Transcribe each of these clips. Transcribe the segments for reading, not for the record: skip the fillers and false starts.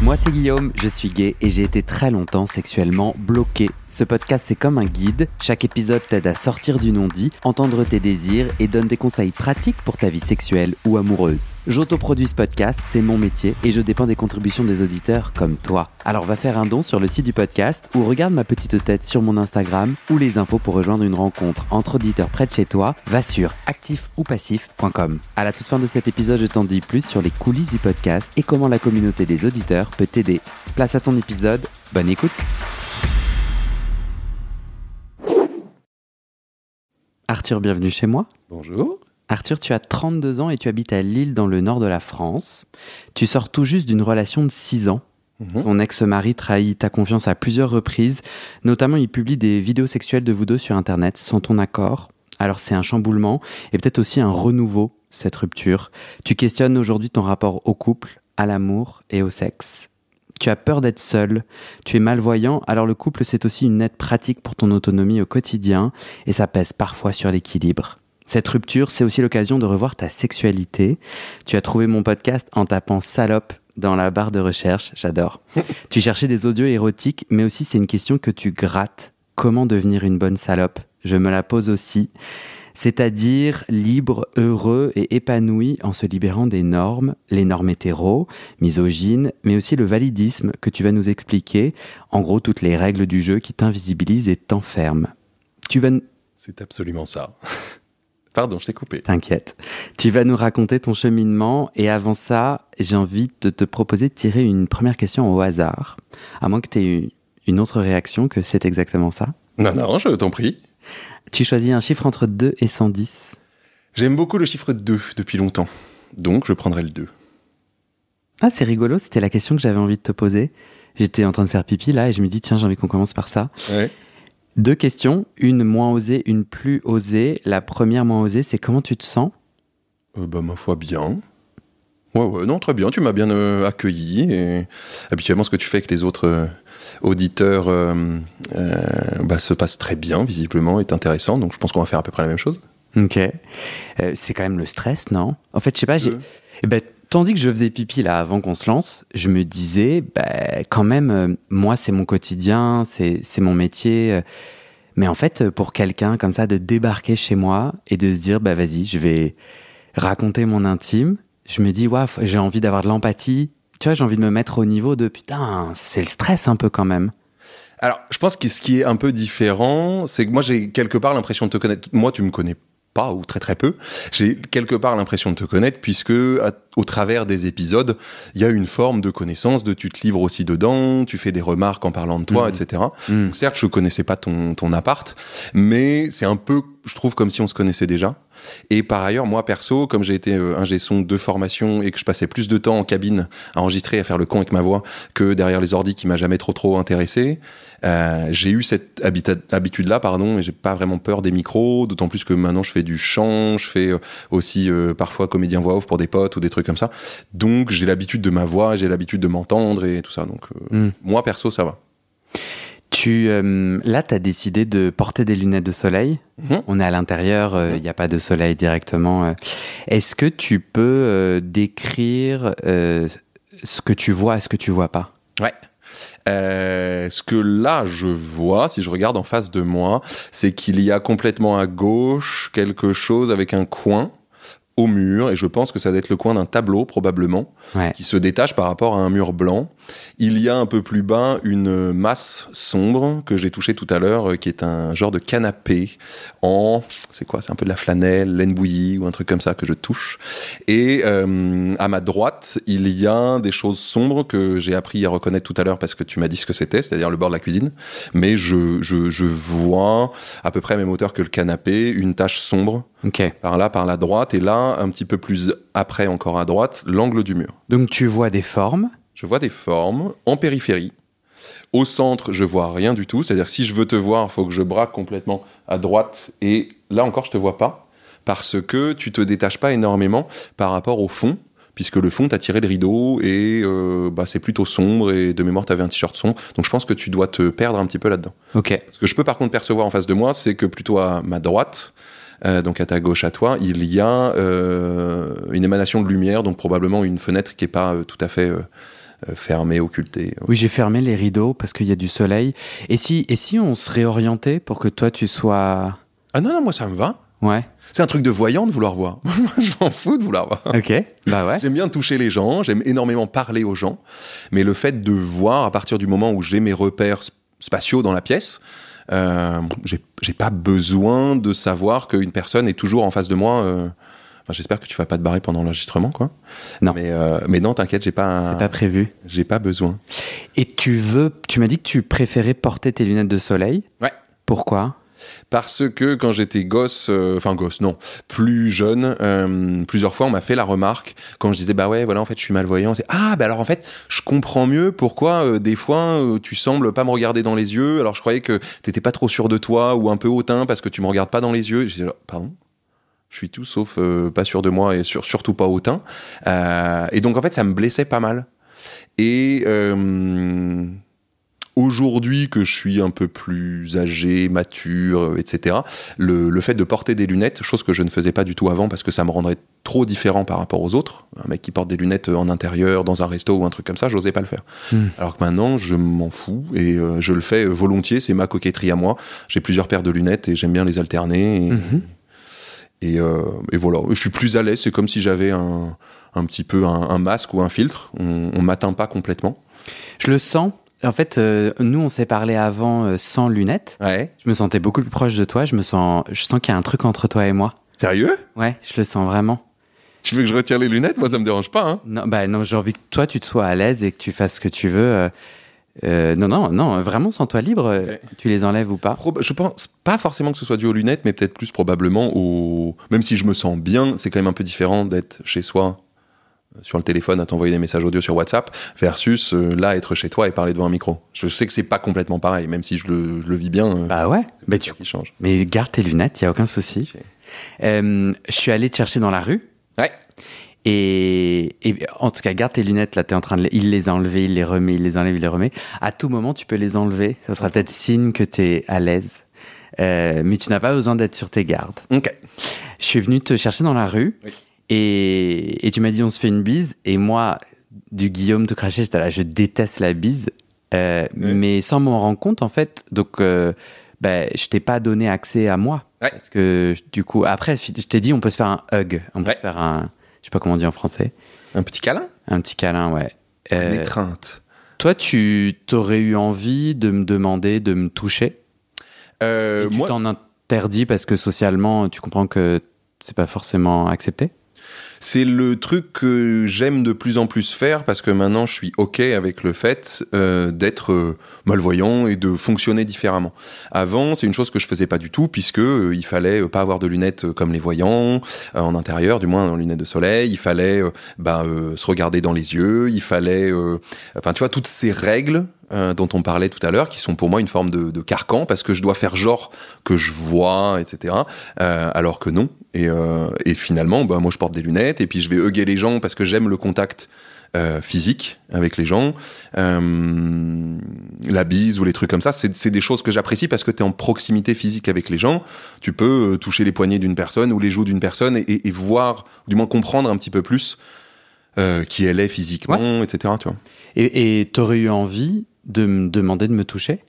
Moi c'est Guillaume, je suis gay et j'ai été très longtemps sexuellement bloqué. Ce podcast c'est comme un guide, chaque épisode t'aide à sortir du non-dit, entendre tes désirs et donne des conseils pratiques pour ta vie sexuelle ou amoureuse. J'autoproduis ce podcast, c'est mon métier et je dépends des contributions des auditeurs comme toi. Alors va faire un don sur le site du podcast ou regarde ma petite tête sur mon Instagram ou les infos pour rejoindre une rencontre entre auditeurs près de chez toi, va sur actifoupacif.com. À la toute fin de cet épisode, je t'en dis plus sur les coulisses du podcast et comment la communauté des auditeurs peut t'aider. Place à ton épisode, bonne écoute. Arthur, bienvenue chez moi. Bonjour. Arthur, tu as 32 ans et tu habites à Lille dans le nord de la France. Tu sors tout juste d'une relation de 6 ans. Ton ex-mari trahit ta confiance à plusieurs reprises. Notamment, il publie des vidéos sexuelles de vous deux sur Internet sans ton accord. Alors c'est un chamboulement et peut-être aussi un renouveau, cette rupture. Tu questionnes aujourd'hui ton rapport au couple, à l'amour et au sexe. Tu as peur d'être seul, tu es malvoyant, alors le couple c'est aussi une aide pratique pour ton autonomie au quotidien et ça pèse parfois sur l'équilibre. Cette rupture, c'est aussi l'occasion de revoir ta sexualité. Tu as trouvé mon podcast en tapant salope dans la barre de recherche, j'adore. Tu cherchais des audios érotiques, mais aussi c'est une question que tu grattes. Comment devenir une bonne salope ? Je me la pose aussi. C'est-à-dire libre, heureux et épanoui en se libérant des normes, les normes hétéros, misogynes, mais aussi le validisme que tu vas nous expliquer, en gros toutes les règles du jeu qui t'invisibilisent et t'enferment. C'est absolument ça. Pardon, je t'ai coupé. T'inquiète. Tu vas nous raconter ton cheminement et avant ça, j'ai envie de te proposer de tirer une première question au hasard, à moins que tu aies une autre réaction que c'est exactement ça. Non, je t'en prie. Tu choisis un chiffre entre 2 et 110. J'aime beaucoup le chiffre 2 depuis longtemps, donc je prendrai le 2. Ah, c'est rigolo, c'était la question que j'avais envie de te poser. J'étais en train de faire pipi là et je me dis tiens, j'ai envie qu'on commence par ça. Ouais. 2 questions, une moins osée, une plus osée. La première moins osée, c'est comment tu te sens ? Ma foi, bien. Ouais, non, très bien, tu m'as bien accueilli. Et habituellement, ce que tu fais avec les autres auditeurs se passe très bien, visiblement, est intéressant. Donc, je pense qu'on va faire à peu près la même chose. Ok. C'est quand même le stress, non ? En fait, je sais pas, tandis que je faisais pipi là avant qu'on se lance, je me disais, quand même, moi, c'est mon quotidien, c'est mon métier. Mais en fait, pour quelqu'un comme ça, de débarquer chez moi et de se dire, vas-y, je vais raconter mon intime, je me dis, j'ai envie d'avoir de l'empathie. Tu vois, j'ai envie de me mettre au niveau de, putain, c'est le stress un peu quand même. Alors, je pense que ce qui est un peu différent, c'est que moi, j'ai quelque part l'impression de te connaître. Moi, tu me connais pas, ou très très peu. J'ai quelque part l'impression de te connaître, puisque au travers des épisodes, il y a une forme de connaissance, tu te livres aussi dedans, tu fais des remarques en parlant de toi, etc. Donc, certes, je connaissais pas ton appart, mais c'est un peu, je trouve, comme si on se connaissait déjà. Et par ailleurs, moi perso, comme j'ai été ingé son de formation et que je passais plus de temps en cabine à enregistrer, à faire le con avec ma voix que derrière les ordis qui m'a jamais trop intéressé, j'ai eu cette habitude-là, et j'ai pas vraiment peur des micros, d'autant plus que maintenant je fais du chant, je fais aussi parfois comédien voix off pour des potes ou des trucs comme ça. Donc j'ai l'habitude de ma voix, j'ai l'habitude de m'entendre et tout ça. Donc moi perso, ça va. Là, tu as décidé de porter des lunettes de soleil. On est à l'intérieur, il n'y a pas de soleil directement. Est-ce que tu peux décrire ce que tu vois et ce que tu vois pas ? Ouais. Ce que là je vois, si je regarde en face de moi, c'est qu'il y a complètement à gauche quelque chose avec un coin au mur, et je pense que ça doit être le coin d'un tableau probablement, qui se détache par rapport à un mur blanc. Il y a un peu plus bas une masse sombre que j'ai touchée tout à l'heure, qui est un genre de canapé c'est quoi, c'est un peu de la flanelle, laine bouillie ou un truc comme ça que je touche. Et à ma droite, il y a des choses sombres que j'ai appris à reconnaître tout à l'heure parce que tu m'as dit ce que c'était, c'est-à-dire le bord de la cuisine. Mais je vois à peu près à même hauteur que le canapé, une tache sombre. Okay. Par la droite, et là, un petit peu plus après encore à droite, l'angle du mur. Donc tu vois des formes ? Je vois des formes en périphérie. Au centre, je vois rien du tout. C'est-à-dire que si je veux te voir, il faut que je braque complètement à droite. Et là encore, je te vois pas. Parce que tu te détaches pas énormément par rapport au fond. Puisque le fond, t'as tiré le rideau et c'est plutôt sombre. Et de mémoire, t'avais un t-shirt sombre. Donc je pense que tu dois te perdre un petit peu là-dedans. Ok. Ce que je peux par contre percevoir en face de moi, c'est que plutôt à ma droite, donc à ta gauche à toi, il y a une émanation de lumière, donc probablement une fenêtre qui est pas tout à fait fermé, occulté. Oui, j'ai fermé les rideaux parce qu'il y a du soleil. Et si on se réorientait pour que toi, tu sois... Ah non, moi ça me va. Ouais. C'est un truc de voyant de vouloir voir. Je m'en fous de vouloir voir. Ok, bah ouais. J'aime bien toucher les gens, j'aime énormément parler aux gens, mais le fait de voir, à partir du moment où j'ai mes repères spatiaux dans la pièce, j'ai pas besoin de savoir qu'une personne est toujours en face de moi. Enfin, j'espère que tu vas pas te barrer pendant l'enregistrement, quoi. Non. Mais non, t'inquiète, C'est pas prévu. J'ai pas besoin. Et tu m'as dit que tu préférais porter tes lunettes de soleil. Ouais. Pourquoi ? Parce que quand j'étais plus jeune, plusieurs fois on m'a fait la remarque quand je disais bah ouais voilà en fait je suis malvoyant, c'est bah alors en fait je comprends mieux pourquoi des fois tu sembles pas me regarder dans les yeux, alors je croyais que t'étais pas trop sûr de toi ou un peu hautain parce que tu me regardes pas dans les yeux. Je disais pardon, je suis tout sauf pas sûr de moi et surtout pas hautain, et donc en fait ça me blessait pas mal. Et aujourd'hui que je suis un peu plus âgé, mature, etc., le fait de porter des lunettes, chose que je ne faisais pas du tout avant parce que ça me rendrait trop différent par rapport aux autres. Un mec qui porte des lunettes en intérieur, dans un resto ou un truc comme ça, j'osais pas le faire. Alors que maintenant, je m'en fous et je le fais volontiers, c'est ma coquetterie à moi. J'ai plusieurs paires de lunettes et j'aime bien les alterner. Et voilà, je suis plus à l'aise, c'est comme si j'avais un petit peu un masque ou un filtre, on m'atteint pas complètement. Je le sens. En fait, nous, on s'est parlé avant sans lunettes. Ouais. Je me sentais beaucoup plus proche de toi. Je sens qu'il y a un truc entre toi et moi. Sérieux ? Ouais, je le sens vraiment. Tu veux que je retire les lunettes ? Moi, ça me dérange pas. Hein. Non, j'ai envie que toi, tu te sois à l'aise et que tu fasses ce que tu veux. Non, vraiment, sens-toi libre. Okay. Tu les enlèves ou pas ? Je pense pas forcément que ce soit dû aux lunettes, mais peut-être plus probablement Même si je me sens bien, c'est quand même un peu différent d'être chez soi, sur le téléphone, à t'envoyer des messages audio sur WhatsApp, versus là, être chez toi et parler devant un micro. Je sais que c'est pas complètement pareil, même si je le vis bien. Bah ouais, qui change. Mais garde tes lunettes, il n'y a aucun souci. Okay. Je suis allé te chercher dans la rue. Ouais. Et en tout cas, garde tes lunettes, là, t'es en train de il les a enlevées, il les remet, il les enlève, il les remet. À tout moment, tu peux les enlever. Ça sera peut-être signe que t'es à l'aise. Mais tu n'as pas besoin d'être sur tes gardes. Ok. Je suis venu te chercher dans la rue. Oui. Et tu m'as dit on se fait une bise et moi du Guillaume tout craché, j'étais là, je déteste la bise, mais sans m'en rendre compte en fait, donc je t'ai pas donné accès à moi, parce que du coup après je t'ai dit on peut se faire un hug, on peut se faire un, je sais pas comment on dit en français, un petit câlin, ouais, une étreinte. Toi tu t'aurais eu envie de me demander de me toucher, et tu t'en interdis parce que socialement tu comprends que c'est pas forcément accepté? C'est le truc que j'aime de plus en plus faire parce que maintenant je suis OK avec le fait d'être malvoyant et de fonctionner différemment. Avant, c'est une chose que je faisais pas du tout puisque il fallait pas avoir de lunettes comme les voyants en intérieur, du moins en lunettes de soleil. Il fallait se regarder dans les yeux. Il fallait, tu vois, toutes ces règles dont on parlait tout à l'heure, qui sont pour moi une forme de carcan, parce que je dois faire genre que je vois, etc. Alors que non. Et finalement, moi je porte des lunettes, et puis je vais hugger les gens parce que j'aime le contact physique avec les gens. La bise ou les trucs comme ça, c'est des choses que j'apprécie parce que tu es en proximité physique avec les gens. Tu peux toucher les poignets d'une personne ou les joues d'une personne et voir, ou du moins comprendre un petit peu plus qui elle est physiquement, etc. Tu vois. Et t'aurais eu envie de me demander de me toucher ?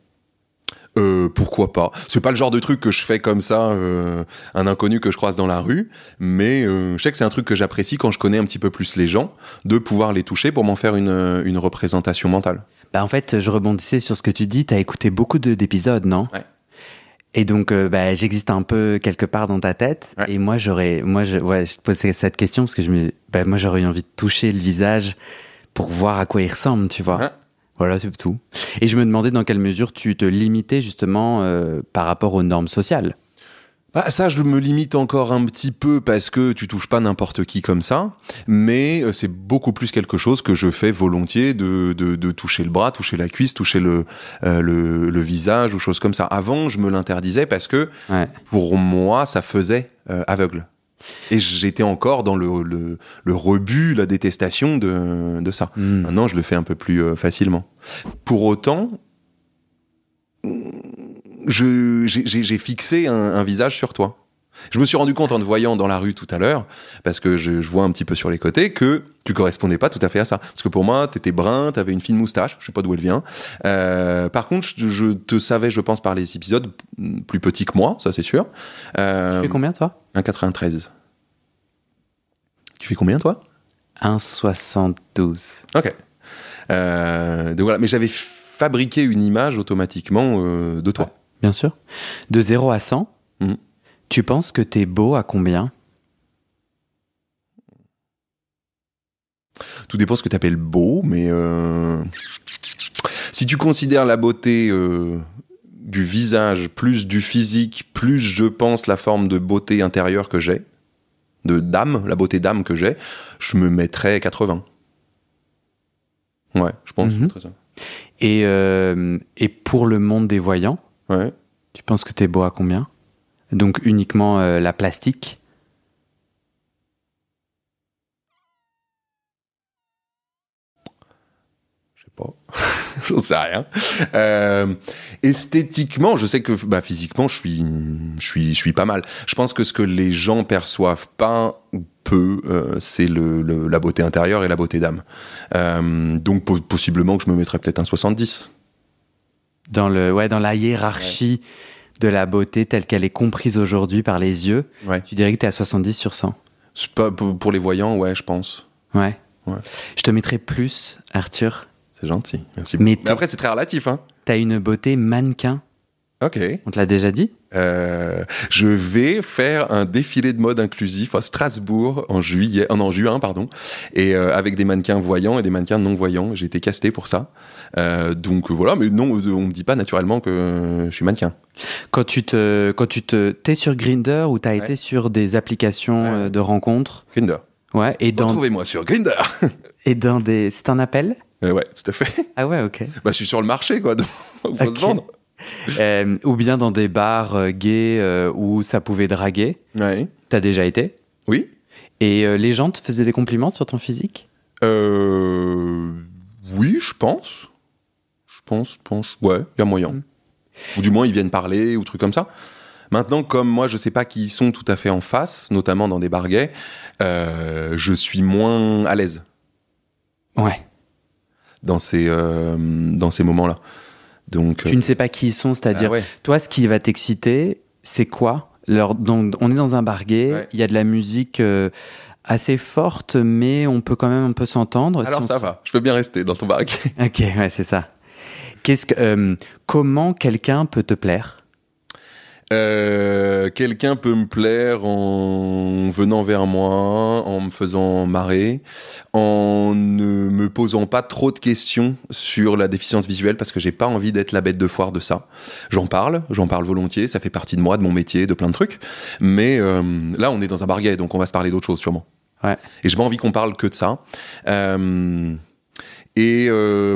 Pourquoi pas ? C'est pas le genre de truc que je fais comme ça, un inconnu que je croise dans la rue, mais je sais que c'est un truc que j'apprécie quand je connais un petit peu plus les gens, de pouvoir les toucher pour m'en faire une représentation mentale. En fait, je rebondissais sur ce que tu dis, t'as écouté beaucoup d'épisodes, non ? Ouais. Et donc, j'existe un peu quelque part dans ta tête, ouais. Et moi, je te posais cette question parce que moi, j'aurais eu envie de toucher le visage pour voir à quoi il ressemble, tu vois. Ouais. Voilà, c'est tout. Et je me demandais dans quelle mesure tu te limitais justement par rapport aux normes sociales. Ça, je me limite encore un petit peu parce que tu touches pas n'importe qui comme ça, mais c'est beaucoup plus quelque chose que je fais volontiers de toucher le bras, toucher la cuisse, toucher le visage ou choses comme ça. Avant, je me l'interdisais parce que pour moi, ça faisait aveugle. Et j'étais encore dans le rebut, la détestation de ça. Maintenant, je le fais un peu plus facilement. Pour autant, j'ai fixé un visage sur toi. Je me suis rendu compte en te voyant dans la rue tout à l'heure, parce que je vois un petit peu sur les côtés, que tu correspondais pas tout à fait à ça. Parce que pour moi, t'étais brun, t'avais une fine moustache, je sais pas d'où elle vient. Par contre, je te savais, je pense, par les épisodes, plus petit que moi, ça c'est sûr. Tu fais combien, toi ? 1,93. Tu fais combien, toi ? 1,72. Ok. Donc voilà, mais j'avais fabriqué une image automatiquement de toi. Ouais, bien sûr. De 0 à 100, tu penses que t'es beau à combien ? Tout dépend ce que tu appelles beau, mais si tu considères la beauté du visage, plus du physique, plus je pense la forme de beauté intérieure que j'ai, de d'âme, la beauté d'âme que j'ai, je me mettrais 80. Ouais, je pense. Mm-hmm. Ça. Et pour le monde des voyants, ouais. Tu penses que t'es beau à combien ? Donc uniquement la plastique ? Je sais pas. J'en sais rien. Esthétiquement, je sais que physiquement, je suis pas mal. Je pense que ce que les gens perçoivent pas peu, c'est la beauté intérieure et la beauté d'âme. Donc possiblement que je me mettrais peut-être un 70. Dans la hiérarchie de la beauté telle qu'elle est comprise aujourd'hui par les yeux, tu dirais que t'es à 70 sur 100. C'est pas, pour les voyants, ouais, je pense. Ouais. Je te mettrais plus, Arthur. C'est gentil, merci beaucoup. Mais après, c'est très relatif, hein. T'as une beauté mannequin. Ok. On te l'a déjà dit ? Je vais faire un défilé de mode inclusif à Strasbourg en juin, et avec des mannequins voyants et des mannequins non voyants. J'ai été casté pour ça. Donc voilà, mais non, on me dit pas naturellement que je suis mannequin. T'es sur Grindr ou t'as été sur des applications de rencontres ? Grindr. Ouais. Et retrouvez-moi sur Grindr. Et dans des, c'est un appel ? Ouais, tout à fait. Ah ouais, ok. Je suis sur le marché, quoi. Donc faut se vendre. Ou bien dans des bars gays où ça pouvait draguer. Ouais. T'as déjà été ? Oui. Et les gens te faisaient des compliments sur ton physique ? Oui, je pense. Ouais, il y a moyen. Ou du moins, ils viennent parler ou trucs comme ça. Maintenant, comme moi, je sais pas qui ils sont tout à fait en face, notamment dans des bars gays, je suis moins à l'aise. Ouais. Dans ces moments-là. Donc, tu ne sais pas qui ils sont, c'est-à-dire, toi, ce qui va t'exciter, c'est quoi ? Donc, on est dans un bar gay, il y a de la musique assez forte, mais on peut quand même un peu s'entendre. Alors ça va, je peux bien rester dans ton bar gay. Ok, ouais, c'est ça. Comment quelqu'un peut te plaire ? Quelqu'un peut me plaire en venant vers moi, en me faisant marrer, en ne me posant pas trop de questions sur la déficience visuelle parce que j'ai pas envie d'être la bête de foire de ça. J'en parle volontiers, ça fait partie de moi, de mon métier, de plein de trucs. Mais là, on est dans un bar gay, donc on va se parler d'autres choses sûrement. Ouais. Et j'ai pas envie qu'on parle que de ça. Et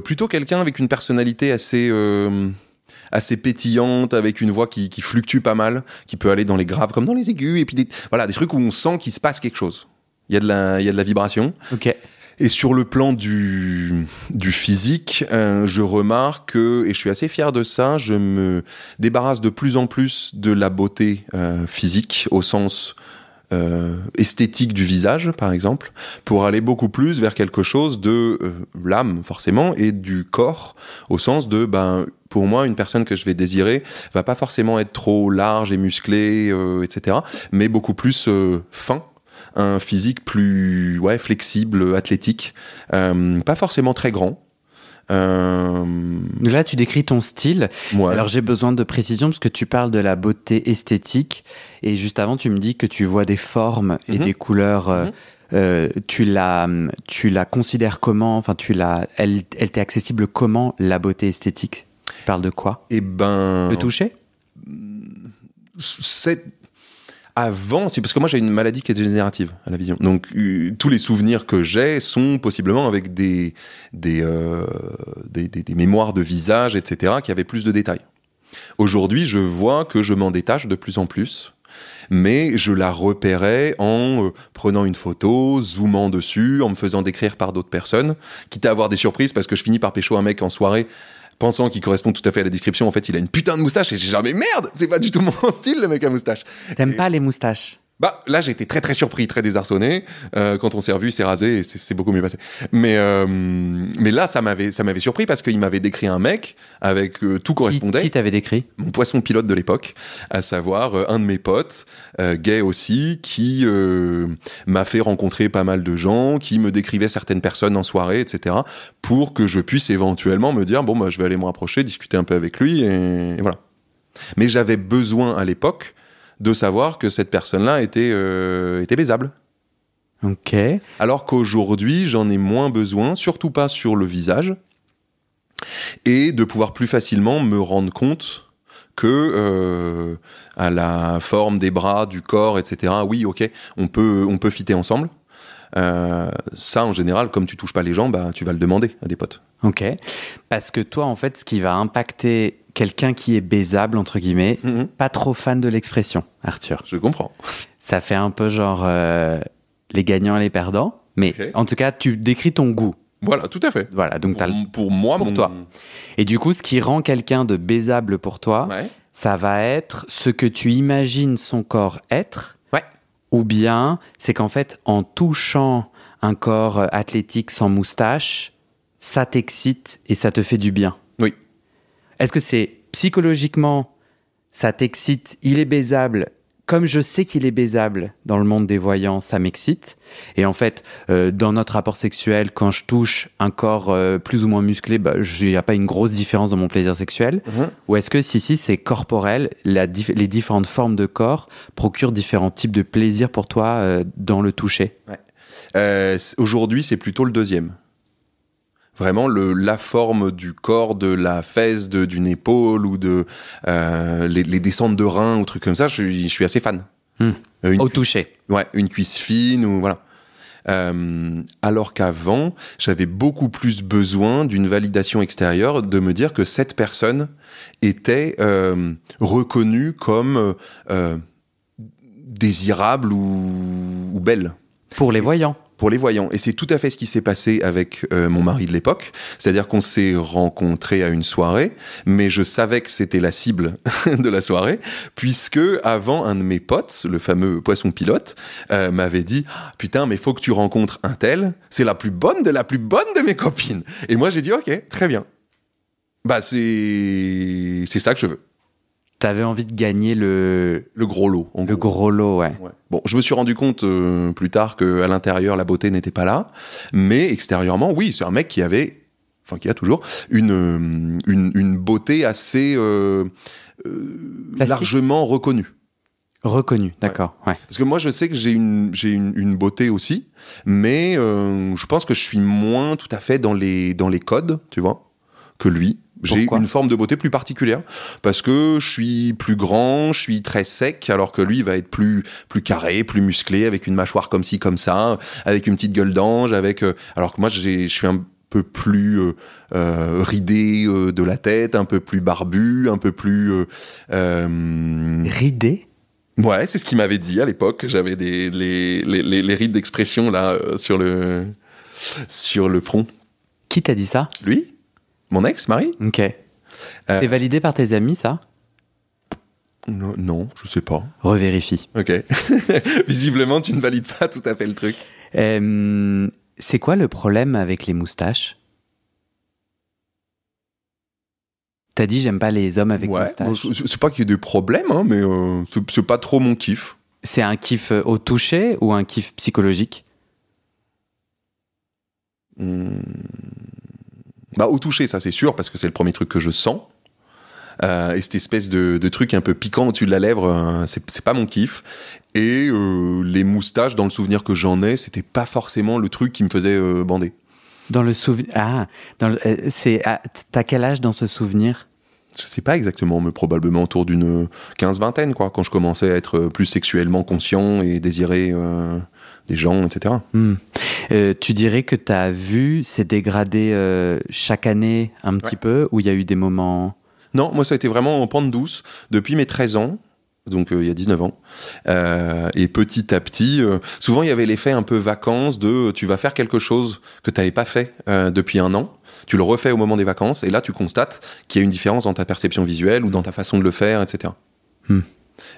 plutôt quelqu'un avec une personnalité assez pétillante, avec une voix qui fluctue pas mal, qui peut aller dans les graves comme dans les aigus, et puis des trucs où on sent qu'il se passe quelque chose. Il y a de la vibration. Ok. Et sur le plan du physique, je remarque que, et je suis assez fier de ça, je me débarrasse de plus en plus de la beauté physique, au sens esthétique du visage, par exemple, pour aller beaucoup plus vers quelque chose de l'âme, forcément, et du corps, au sens de, pour moi, une personne que je vais désirer va pas forcément être trop large et musclée, etc., mais beaucoup plus fin, un physique plus flexible, athlétique, pas forcément très grand. Là, tu décris ton style. Ouais. Alors, j'ai besoin de précision parce que tu parles de la beauté esthétique et juste avant, tu me dis que tu vois des formes et des couleurs. Tu la considères comment ? Enfin, elle t'est accessible comment, la beauté esthétique ? Tu parles de quoi ? Le toucher ? Avant, c'est parce que moi j'ai une maladie qui est dégénérative à la vision. Donc tous les souvenirs que j'ai sont possiblement avec des mémoires de visage, etc., qui avaient plus de détails. Aujourd'hui, je vois que je m'en détache de plus en plus, mais je la repérais en prenant une photo, zoomant dessus, en me faisant décrire par d'autres personnes, quitte à avoir des surprises parce que je finis par pécho un mec en soirée pensant qu'il correspond tout à fait à la description. En fait, il a une putain de moustache et j'ai jamais merde, c'est pas du tout mon style, le mec à moustache. T'aimes pas les moustaches? Bah là j'ai été très très surpris, très désarçonné quand on s'est revu, il s'est rasé et c'est beaucoup mieux passé. Mais là ça m'avait surpris parce qu'il m'avait décrit un mec avec tout correspondait. Qui t'avait décrit? Mon poisson pilote de l'époque, à savoir un de mes potes, gay aussi, qui m'a fait rencontrer pas mal de gens, qui me décrivait certaines personnes en soirée, etc. pour que je puisse éventuellement me dire bon bah je vais aller me rapprocher, discuter un peu avec lui et voilà. Mais j'avais besoin à l'époque de savoir que cette personne-là était baisable. Ok. Alors qu'aujourd'hui, j'en ai moins besoin, surtout pas sur le visage, et de pouvoir plus facilement me rendre compte que à la forme des bras, du corps, etc., oui, ok, on peut fitter ensemble. Ça, en général, comme tu touches pas les gens, bah, tu vas le demander à des potes. Ok. Parce que toi, en fait, ce qui va impacter quelqu'un qui est baisable, entre guillemets, pas trop fan de l'expression, Arthur. Je comprends. Ça fait un peu genre les gagnants et les perdants, mais en tout cas, tu décris ton goût. Voilà, tout à fait. Voilà, donc pour moi, pour toi. Et du coup, ce qui rend quelqu'un de baisable pour toi, ça va être ce que tu imagines son corps être, ou bien c'est qu'en fait, en touchant un corps athlétique sans moustache, ça t'excite et ça te fait du bien. Oui. Est-ce que c'est psychologiquement, ça t'excite, il est baisable, comme je sais qu'il est baisable dans le monde des voyants, ça m'excite. Et en fait, dans notre rapport sexuel, quand je touche un corps plus ou moins musclé, bah, il n'y a pas une grosse différence dans mon plaisir sexuel. Ou est-ce que si c'est corporel, les différentes formes de corps procurent différents types de plaisir pour toi dans le toucher? Aujourd'hui, c'est plutôt le deuxième. Vraiment, la forme du corps, de la fesse, d'une épaule ou de les descentes de reins ou trucs comme ça, je suis assez fan. Au toucher. Ouais, une cuisse fine ou voilà. Alors qu'avant, j'avais beaucoup plus besoin d'une validation extérieure, de me dire que cette personne était reconnue comme désirable ou belle. Pour les voyants. Pour les voyants. Et c'est tout à fait ce qui s'est passé avec mon mari de l'époque. C'est-à-dire qu'on s'est rencontrés à une soirée, mais je savais que c'était la cible de la soirée, puisque avant, un de mes potes, le fameux poisson pilote, m'avait dit « Putain, mais faut que tu rencontres un tel, c'est la plus bonne de mes copines. » Et moi, j'ai dit « Ok, très bien. » Bah, c'est ça que je veux. T'avais envie de gagner le gros lot. Le gros lot, ouais. Bon, je me suis rendu compte plus tard qu'à l'intérieur, la beauté n'était pas là. Mais extérieurement, oui, c'est un mec qui avait, enfin qui a toujours, une beauté assez largement reconnue. Reconnue, d'accord, ouais. Parce que moi, je sais que j'ai une beauté aussi, mais je pense que je suis moins tout à fait dans les codes, tu vois, que lui. J'ai une forme de beauté plus particulière parce que je suis plus grand, je suis très sec, alors que lui il va être plus carré, plus musclé, avec une mâchoire comme ci comme ça, avec une petite gueule d'ange, alors que moi je suis un peu plus ridé de la tête, un peu plus barbu, un peu plus ridé. Ouais, c'est ce qu'il m'avait dit à l'époque. J'avais les rides d'expression là sur le front. Qui t'a dit ça? Lui. Mon ex, Marie. Ok. C'est validé par tes amis, ça? Non, je sais pas. Revérifie. Ok. Visiblement, tu ne valides pas tout à fait le truc. C'est quoi le problème avec les moustaches? T'as dit j'aime pas les hommes avec moustaches. Bon, c'est pas qu'il y ait des problèmes, hein, mais c'est pas trop mon kiff. C'est un kiff au toucher ou un kiff psychologique? Bah, au toucher, ça c'est sûr, parce que c'est le premier truc que je sens. Et cette espèce de truc un peu piquant au-dessus de la lèvre, c'est pas mon kiff. Et les moustaches, dans le souvenir que j'en ai, c'était pas forcément le truc qui me faisait bander. Dans le souvenir... t'as quel âge dans ce souvenir? Je sais pas exactement, mais probablement autour d'une quinzaine, quoi, quand je commençais à être plus sexuellement conscient et désirer des gens, etc. Tu dirais que ta vue s'est dégradée chaque année un petit peu, ou il y a eu des moments... Non, moi ça a été vraiment en pente douce depuis mes 13 ans, donc il y a 19 ans. Et petit à petit, souvent il y avait l'effet un peu vacances de tu vas faire quelque chose que tu n'avais pas fait depuis un an. Tu le refais au moment des vacances, et là, tu constates qu'il y a une différence dans ta perception visuelle ou dans ta façon de le faire, etc.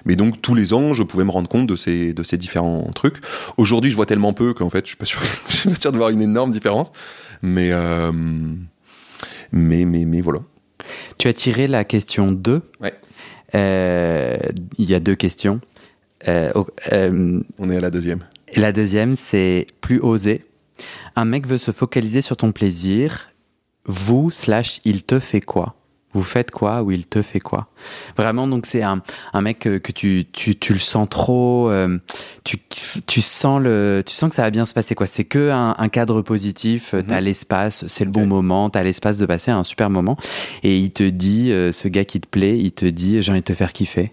Mais donc, tous les ans, je pouvais me rendre compte de ces différents trucs. Aujourd'hui, je vois tellement peu qu'en fait, je suis pas sûr de voir une énorme différence. Mais voilà. Tu as tiré la question 2. Ouais. Il y a 2 questions. On est à la deuxième. Et la deuxième, c'est plus osé. Un mec veut se focaliser sur ton plaisir. Il te fait quoi ? Vous faites quoi ou il te fait quoi ? Vraiment, donc c'est un mec que tu le sens trop. Tu sens que ça va bien se passer, quoi. C'est que un cadre positif. T'as l'espace, c'est le bon moment. T'as l'espace de passer un super moment. Et il te dit, ce gars qui te plaît, il te dit, j'ai envie de te faire kiffer.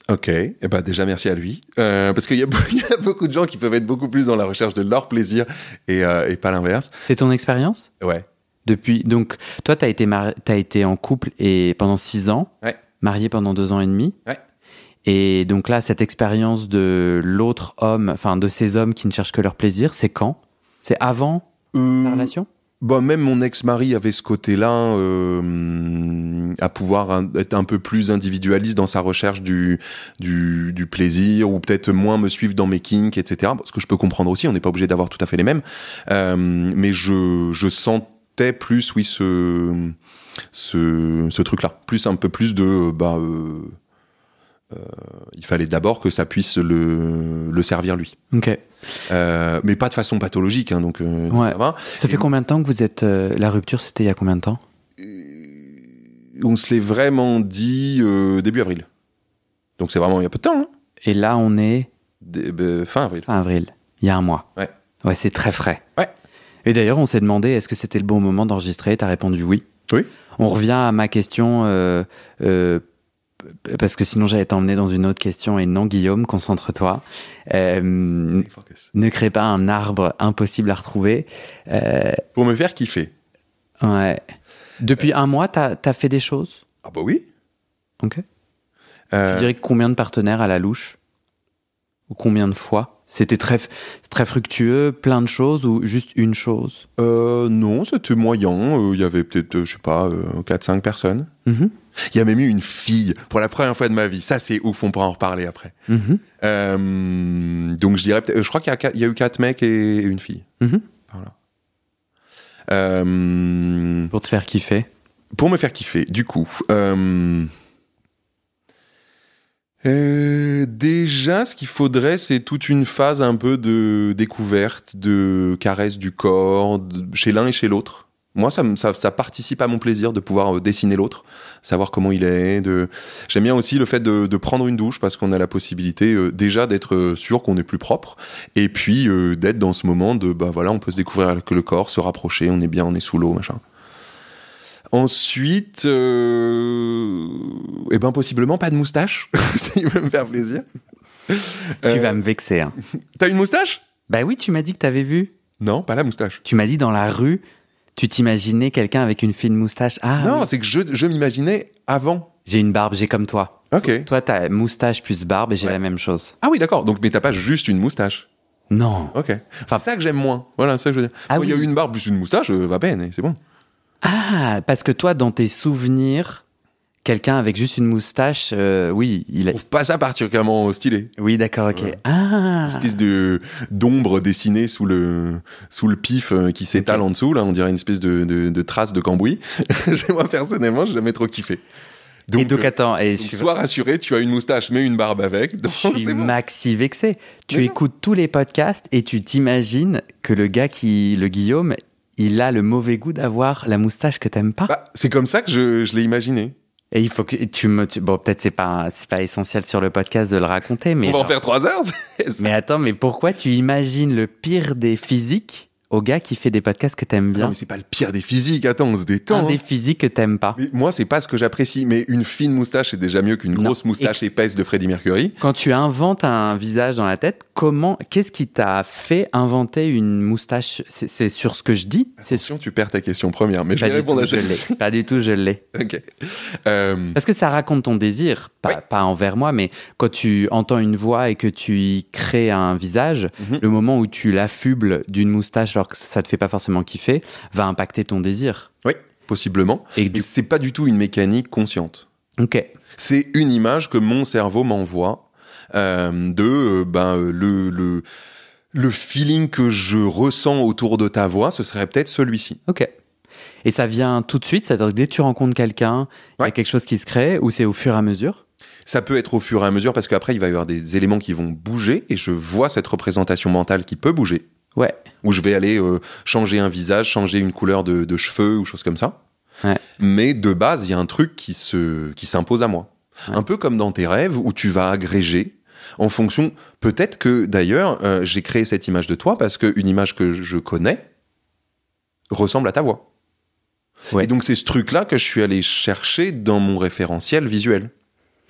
Ok, eh ben déjà merci à lui, parce qu'il y a beaucoup de gens qui peuvent être beaucoup plus dans la recherche de leur plaisir et pas l'inverse. C'est ton expérience ? Ouais. Donc, toi, t'as été en couple pendant 6 ans, ouais. Marié pendant 2 ans et demi. Ouais. Et donc là, cette expérience de l'autre homme, enfin de ces hommes qui ne cherchent que leur plaisir, c'est quand ? C'est avant la relation ? Bah, même mon ex-mari avait ce côté-là, à pouvoir être un peu plus individualiste dans sa recherche du plaisir, ou peut-être moins me suivre dans mes kinks, etc. Ce que je peux comprendre aussi, on n'est pas obligé d'avoir tout à fait les mêmes. Mais je sentais plus, oui, ce truc-là. Un peu plus de... il fallait d'abord que ça puisse le servir lui. Ok. Mais pas de façon pathologique, hein, donc ouais. ça va. Ça fait combien de temps que vous êtes... la rupture, c'était il y a combien de temps ? On se l'est vraiment dit début avril. Donc c'est vraiment il y a peu de temps. Hein. Et là, on est... fin avril. Fin avril. Il y a un mois. Ouais. Ouais, c'est très frais. Ouais. Et d'ailleurs, on s'est demandé, est-ce que c'était le bon moment d'enregistrer ? T'as répondu oui. Oui. On revient à ma question... parce que sinon j'allais t'emmener dans une autre question, et non, Guillaume, concentre-toi. Ne crée pas un arbre impossible à retrouver. Pour me faire kiffer. Ouais. Depuis un mois, t'as fait des choses ? Ah bah oui. Ok. Tu dirais combien de partenaires à la louche ? Ou combien de fois ? C'était très fructueux, plein de choses, ou juste une chose ? Non, c'était moyen. Il y avait peut-être, 4-5 personnes. Mm-hmm. Il y a même eu une fille, pour la première fois de ma vie. Ça, c'est ouf, on pourra en reparler après. Mm-hmm. Donc, je dirais, je crois qu'il y a eu 4 mecs et une fille. Mm-hmm. Voilà. Pour te faire kiffer. Pour me faire kiffer, du coup. Déjà, ce qu'il faudrait, c'est toute une phase un peu de découverte, de caresse du corps, chez l'un et chez l'autre. Moi, ça participe à mon plaisir de pouvoir dessiner l'autre, savoir comment il est. J'aime bien aussi le fait de prendre une douche, parce qu'on a la possibilité déjà d'être sûr qu'on est plus propre, et puis d'être dans ce moment de, on peut se découvrir que le corps, se rapprocher, on est bien, on est sous l'eau, machin. Ensuite, possiblement pas de moustache, s'il veut me faire plaisir. Tu vas me vexer. Hein. T'as une moustache ? Bah oui, tu m'as dit que t'avais vu. Non, pas la moustache. Tu m'as dit dans la rue, tu t'imaginais quelqu'un avec une fine moustache. Ah, non, oui. C'est que je m'imaginais avant. J'ai une barbe, j'ai comme toi. Ok. Toi, t'as moustache plus barbe, et j'ai la même chose. Ah oui, d'accord. Donc, mais t'as pas juste une moustache. Non. Ok. C'est ça que j'aime moins. Voilà, c'est ça que je veux dire. Ah il y a une barbe plus une moustache, va bien, c'est bon. Ah, parce que toi, dans tes souvenirs, quelqu'un avec juste une moustache, oui, il a... Je trouve pas ça particulièrement stylé. Oui, d'accord, ok. Ouais. Ah. Une espèce d'ombre dessinée sous le pif qui s'étale en dessous, là, on dirait une espèce de trace de cambouis. Moi, personnellement, j'ai jamais trop kiffé. Donc attends, sois rassuré, tu as une moustache mais une barbe avec. Donc je suis maxi vexé. Tu écoutes tous les podcasts et tu t'imagines que le Guillaume, il a le mauvais goût d'avoir la moustache que t'aimes pas. C'est comme ça que je l'ai imaginé. Et il faut que bon, peut-être c'est pas essentiel sur le podcast de le raconter, mais... On va en faire 3 heures. Mais attends, mais pourquoi tu imagines le pire des physiques au gars qui fait des podcasts que t'aimes bien? Non, mais c'est pas le pire des physiques, attends, on se détend. Des physiques que t'aimes pas. Mais moi, c'est pas ce que j'apprécie, mais une fine moustache, c'est déjà mieux qu'une grosse moustache épaisse de Freddie Mercury. Quand tu inventes un visage dans la tête, qu'est-ce qui t'a fait inventer une moustache? C'est sur ce que je dis? Attention, tu perds ta question première, mais je vais répondre à celle-ci. Pas du tout, je l'ai. Ok. Parce que ça raconte ton désir, pas envers moi, mais quand tu entends une voix et que tu y crées un visage, le moment où tu l'affubles d'une moustache alors que ça te fait pas forcément kiffer, va impacter ton désir. Oui, possiblement. Mais c'est pas du tout une mécanique consciente. Ok. C'est une image que mon cerveau m'envoie le feeling que je ressens autour de ta voix, ce serait peut-être celui-ci. Ok. Et ça vient tout de suite, c'est-à-dire que dès que tu rencontres quelqu'un, il y a quelque chose qui se crée, ou c'est au fur et à mesure? Ça peut être au fur et à mesure, parce qu'après, il va y avoir des éléments qui vont bouger, et je vois cette représentation mentale qui peut bouger. Ouais. Où je vais aller changer un visage, changer une couleur de cheveux, ou choses comme ça. Ouais. Mais de base, il y a un truc qui s'impose à moi. Ouais. Un peu comme dans tes rêves, où tu vas agréger en fonction... Peut-être que, d'ailleurs, j'ai créé cette image de toi, parce qu'une image que je connais ressemble à ta voix. Ouais. Et donc, c'est ce truc-là que je suis allé chercher dans mon référentiel visuel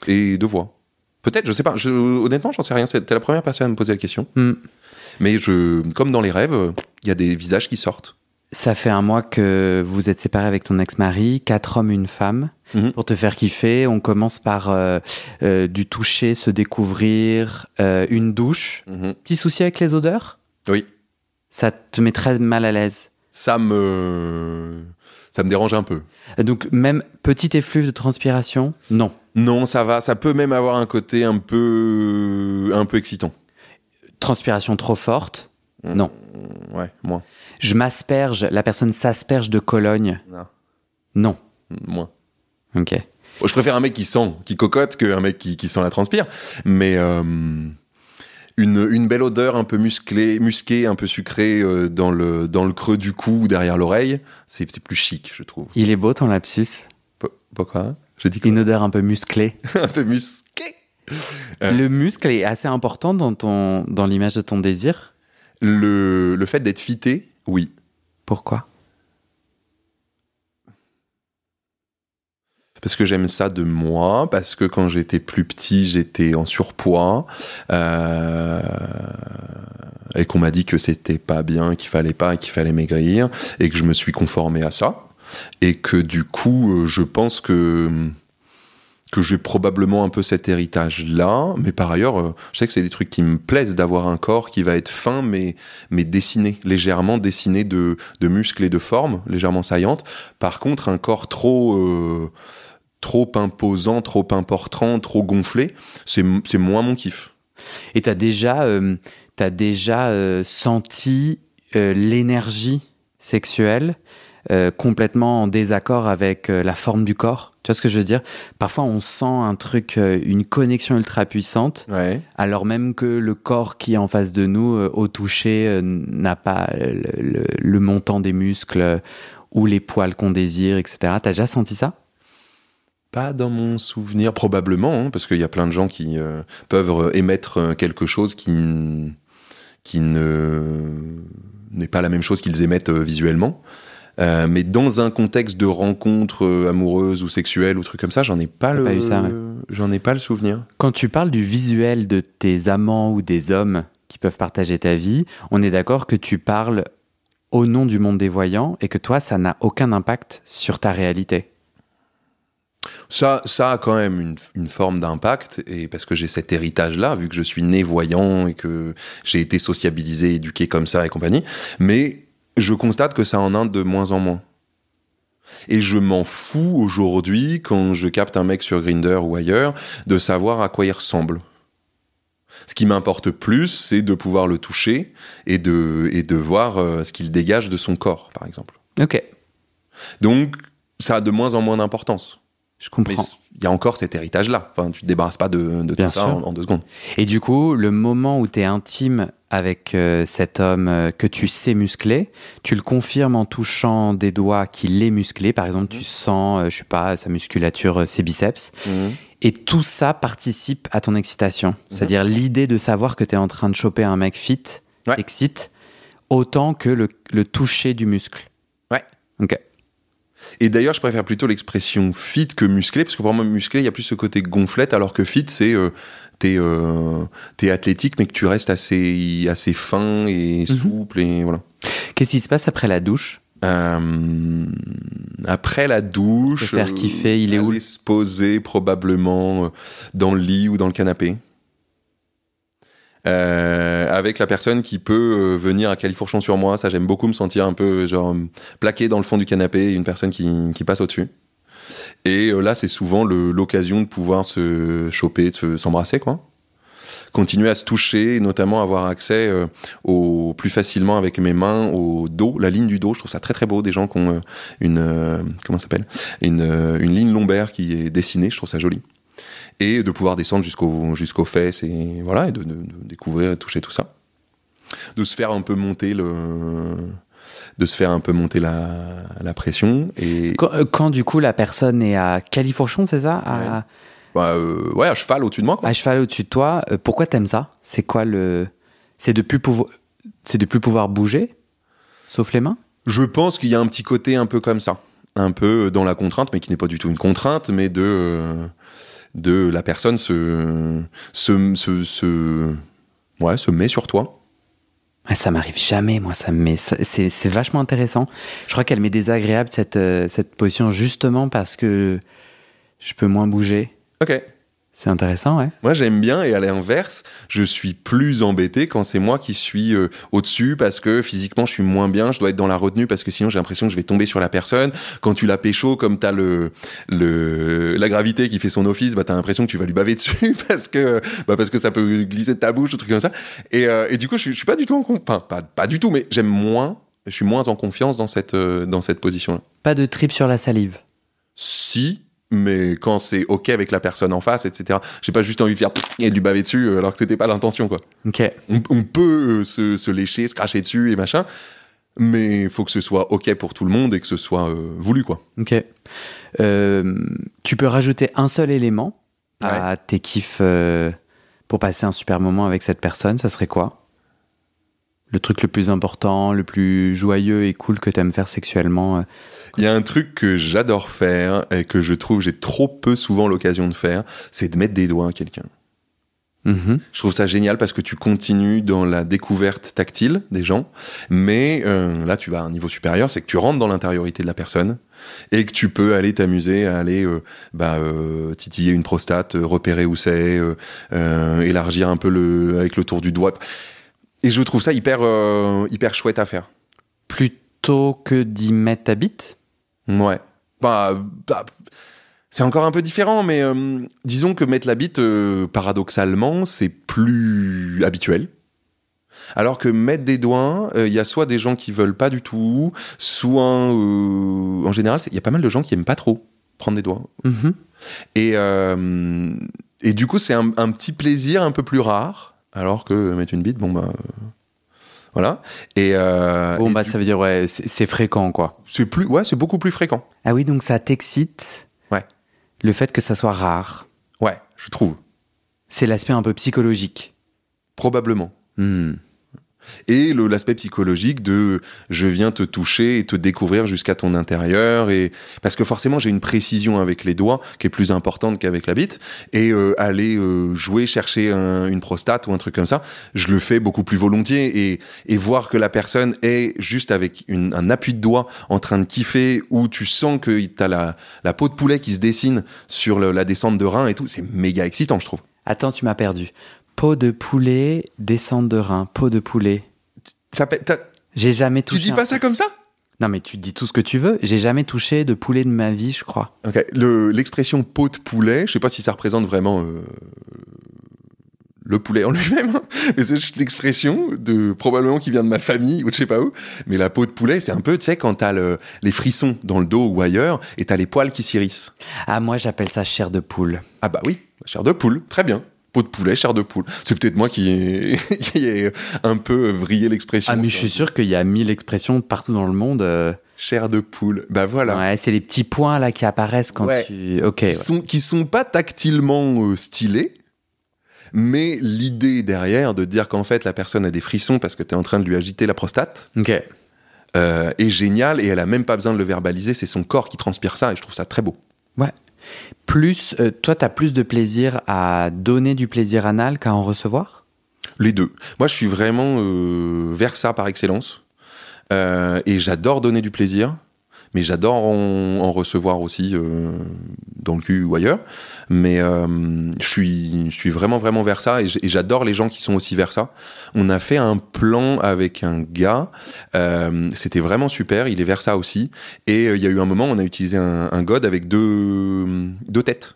et de voix. Peut-être, je sais pas. Honnêtement, j'en sais rien. T'es la première personne à me poser la question. Mais comme dans les rêves, il y a des visages qui sortent. Ça fait un mois que vous êtes séparés avec ton ex-mari, 4 hommes, 1 femme. Pour te faire kiffer, on commence par du toucher, se découvrir, une douche. Petit souci avec les odeurs? Oui. Ça te met très mal à l'aise? Ça me dérange un peu. Donc même petit effluve de transpiration? Non. Non, ça va. Ça peut même avoir un côté un peu excitant. Transpiration trop forte? Non. Ouais, moins. Je m'asperge, la personne s'asperge de Cologne? Non. Moins. Ok. Je préfère un mec qui cocotte qu'un mec qui sent la transpire. Mais une belle odeur un peu musquée, un peu sucrée dans le creux du cou ou derrière l'oreille, c'est plus chic, je trouve. Il est beau ton lapsus. Pourquoi? J'ai dit quoi? Une odeur un peu musclée. Un peu musquée. Le muscle est assez important dans l'image de ton désir? Le fait d'être fité, oui. Pourquoi? Parce que j'aime ça de moi, parce que quand j'étais plus petit, j'étais en surpoids, et qu'on m'a dit que c'était pas bien, qu'il fallait maigrir, et que je me suis conformé à ça, et que du coup, je pense que j'ai probablement un peu cet héritage-là, mais par ailleurs, je sais que c'est des trucs qui me plaisent, d'avoir un corps qui va être fin, mais légèrement dessiné de muscles et de formes, légèrement saillantes. Par contre, un corps trop imposant, trop important, trop gonflé, c'est moins mon kiff. Et t'as déjà senti l'énergie sexuelle complètement en désaccord avec la forme du corps? Tu vois ce que je veux dire? Parfois, on sent un truc, une connexion ultra puissante, ouais. Alors même que le corps qui est en face de nous, au toucher, n'a pas le montant des muscles ou les poils qu'on désire, etc. T'as déjà senti ça? Pas dans mon souvenir, probablement, parce qu'il y a plein de gens qui peuvent émettre quelque chose qui n'est pas la même chose qu'ils émettent visuellement. Mais dans un contexte de rencontre amoureuse ou sexuelle ou truc comme ça, j'en ai pas le souvenir. Quand tu parles du visuel de tes amants ou des hommes qui peuvent partager ta vie, on est d'accord que tu parles au nom du monde des voyants et que toi, ça n'a aucun impact sur ta réalité. Ça a quand même une forme d'impact, et parce que j'ai cet héritage-là, vu que je suis né voyant et que j'ai été sociabilisé, éduqué comme ça et compagnie, mais je constate que ça en a de moins en moins. Et je m'en fous aujourd'hui, quand je capte un mec sur Grindr ou ailleurs, de savoir à quoi il ressemble. Ce qui m'importe plus, c'est de pouvoir le toucher et de voir ce qu'il dégage de son corps, par exemple. Ok. Donc, ça a de moins en moins d'importance. Je comprends. Mais il y a encore cet héritage-là. Enfin, tu te débarrasses pas de tout ça en 2 secondes. Et du coup, le moment où tu es intime avec cet homme que tu sais muscler, tu le confirmes en touchant des doigts qu'il est musclé. Par exemple, tu sens, je sais pas, sa musculature, ses biceps. Et tout ça participe à ton excitation. C'est-à-dire l'idée de savoir que tu es en train de choper un mec fit excite autant que le toucher du muscle. Ouais. Ok. Et d'ailleurs, je préfère plutôt l'expression fit que musclé, parce que pour moi, musclé, il y a plus ce côté gonflette, alors que fit, c'est t'es athlétique, mais que tu restes assez fin et souple, et voilà. Qu'est-ce qui se passe après la douche? Après la douche, te faire kiffer, il est où? Se poser probablement dans le lit ou dans le canapé. avec la personne qui peut venir à califourchon sur moi. Ça, j'aime beaucoup me sentir un peu genre plaqué dans le fond du canapé, une personne qui passe au-dessus. Et là, c'est souvent l'occasion de pouvoir se choper, s'embrasser, quoi. Continuer à se toucher, notamment avoir accès plus facilement avec mes mains au dos, la ligne du dos. Je trouve ça très très beau, des gens qui ont comment ça s'appelle, une ligne lombaire qui est dessinée. Je trouve ça joli. Et de pouvoir descendre jusqu'aux fesses et voilà, et de découvrir et toucher tout ça. De se faire un peu monter la pression. Et quand du coup la personne est à califourchon, c'est ça? Ouais, à cheval au-dessus de moi, quoi. À cheval au-dessus de toi. Pourquoi t'aimes ça? C'est quoi c'est de plus pouvoir bouger, sauf les mains? Je pense qu'il y a un petit côté un peu comme ça, un peu dans la contrainte, mais qui n'est pas du tout une contrainte, mais de la personne se met sur toi. Ça m'arrive jamais, moi. C'est vachement intéressant. Je crois qu'elle m'est désagréable cette position justement parce que je peux moins bouger. Ok. C'est intéressant, ouais. Moi, j'aime bien, et à l'inverse, je suis plus embêté quand c'est moi qui suis au-dessus parce que physiquement, je suis moins bien, je dois être dans la retenue parce que sinon, j'ai l'impression que je vais tomber sur la personne. Quand tu la pécho, comme t'as la gravité qui fait son office, bah, t'as l'impression que tu vas lui baver dessus parce que ça peut glisser de ta bouche, ou truc comme ça. Et du coup, je suis pas du tout pas du tout, mais je suis moins en confiance dans cette position-là. Pas de trip sur la salive. Si, mais quand c'est ok avec la personne en face, etc. J'ai pas juste envie de faire et de lui baver dessus alors que c'était pas l'intention, quoi. Ok. On peut se lécher, se cracher dessus et machin, mais il faut que ce soit ok pour tout le monde et que ce soit voulu, quoi. Ok. Tu peux rajouter un seul élément à tes kiffs pour passer un super moment avec cette personne, ça serait quoi? Le truc le plus important, le plus joyeux et cool que t'aimes faire sexuellement? Il y a un truc que j'adore faire et que je trouve j'ai trop peu souvent l'occasion de faire, c'est de mettre des doigts à quelqu'un. Mm-hmm. Je trouve ça génial parce que tu continues dans la découverte tactile des gens, mais là tu vas à un niveau supérieur, c'est que tu rentres dans l'intériorité de la personne et que tu peux aller t'amuser à aller titiller une prostate, repérer où c'est, élargir un peu avec le tour du doigt. Et je trouve ça hyper chouette à faire. Plutôt que d'y mettre ta bite? Ouais. C'est encore un peu différent, mais disons que mettre la bite, paradoxalement, c'est plus habituel. Alors que mettre des doigts, il y a soit des gens qui veulent pas du tout, soit, en général, il y a pas mal de gens qui aiment pas trop prendre des doigts. Mm-hmm. Et du coup, c'est un petit plaisir un peu plus rare. Alors que mettre une bite, voilà. Ça veut dire, ouais, c'est fréquent, quoi. C'est beaucoup plus fréquent. Ah oui, donc ça t'excite. Ouais. Le fait que ça soit rare. Ouais, je trouve. C'est l'aspect un peu psychologique. Probablement. Et l'aspect psychologique de je viens te toucher et te découvrir jusqu'à ton intérieur, et parce que forcément j'ai une précision avec les doigts qui est plus importante qu'avec la bite, et aller chercher une prostate ou un truc comme ça, je le fais beaucoup plus volontiers, et voir que la personne est juste avec un appui de doigt en train de kiffer, où tu sens que t'as la peau de poulet qui se dessine sur la descente de rein et tout, c'est méga excitant, je trouve. Attends, tu m'as perdu. Peau de poulet, descente de rein, peau de poulet. J'ai jamais touché. Tu dis pas ça comme ça? Non, mais tu dis tout ce que tu veux. J'ai jamais touché de poulet de ma vie, je crois. Ok. L'expression peau de poulet, je sais pas si ça représente vraiment le poulet en lui-même, mais c'est juste l'expression probablement qui vient de ma famille ou de je sais pas où. Mais la peau de poulet, c'est un peu, tu sais, quand t'as les frissons dans le dos ou ailleurs et t'as les poils qui s'irrissent. Ah, moi j'appelle ça chair de poule. Ah bah oui, chair de poule, très bien. Peau de poulet, chair de poule. C'est peut-être moi qui ai un peu vrillé l'expression. Ah, mais je suis sûr qu'il y a 1000 expressions partout dans le monde. Chair de poule, bah voilà. Ouais, c'est les petits points là qui apparaissent quand tu... Ok. Qui sont pas tactilement stylés, mais l'idée derrière de dire qu'en fait la personne a des frissons parce que t'es en train de lui agiter la prostate est géniale, et elle a même pas besoin de le verbaliser, c'est son corps qui transpire ça, et je trouve ça très beau. Ouais. Plus, toi, t'as plus de plaisir à donner du plaisir anal qu'à en recevoir? Les deux. Moi, je suis vraiment vers ça par excellence. Et j'adore donner du plaisir, mais j'adore en recevoir aussi dans le cul ou ailleurs. Mais je suis vraiment vers ça, et j'adore les gens qui sont aussi vers ça. On a fait un plan avec un gars, c'était vraiment super, il est vers ça aussi. Et il y a eu un moment, on a utilisé un god avec deux têtes.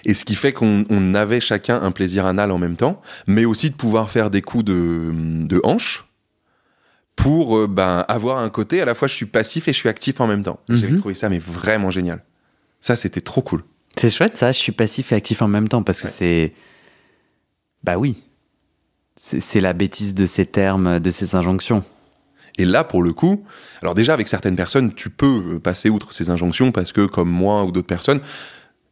Et ce qui fait qu'on avait chacun un plaisir anal en même temps, mais aussi de pouvoir faire des coups de hanche pour avoir un côté, à la fois je suis passif et je suis actif en même temps. J'ai trouvé ça mais vraiment génial. Ça, c'était trop cool. C'est chouette ça, je suis passif et actif en même temps, parce que c'est... Bah oui, c'est la bêtise de ces termes, de ces injonctions. Et là, pour le coup, alors déjà avec certaines personnes, tu peux passer outre ces injonctions, parce que comme moi ou d'autres personnes,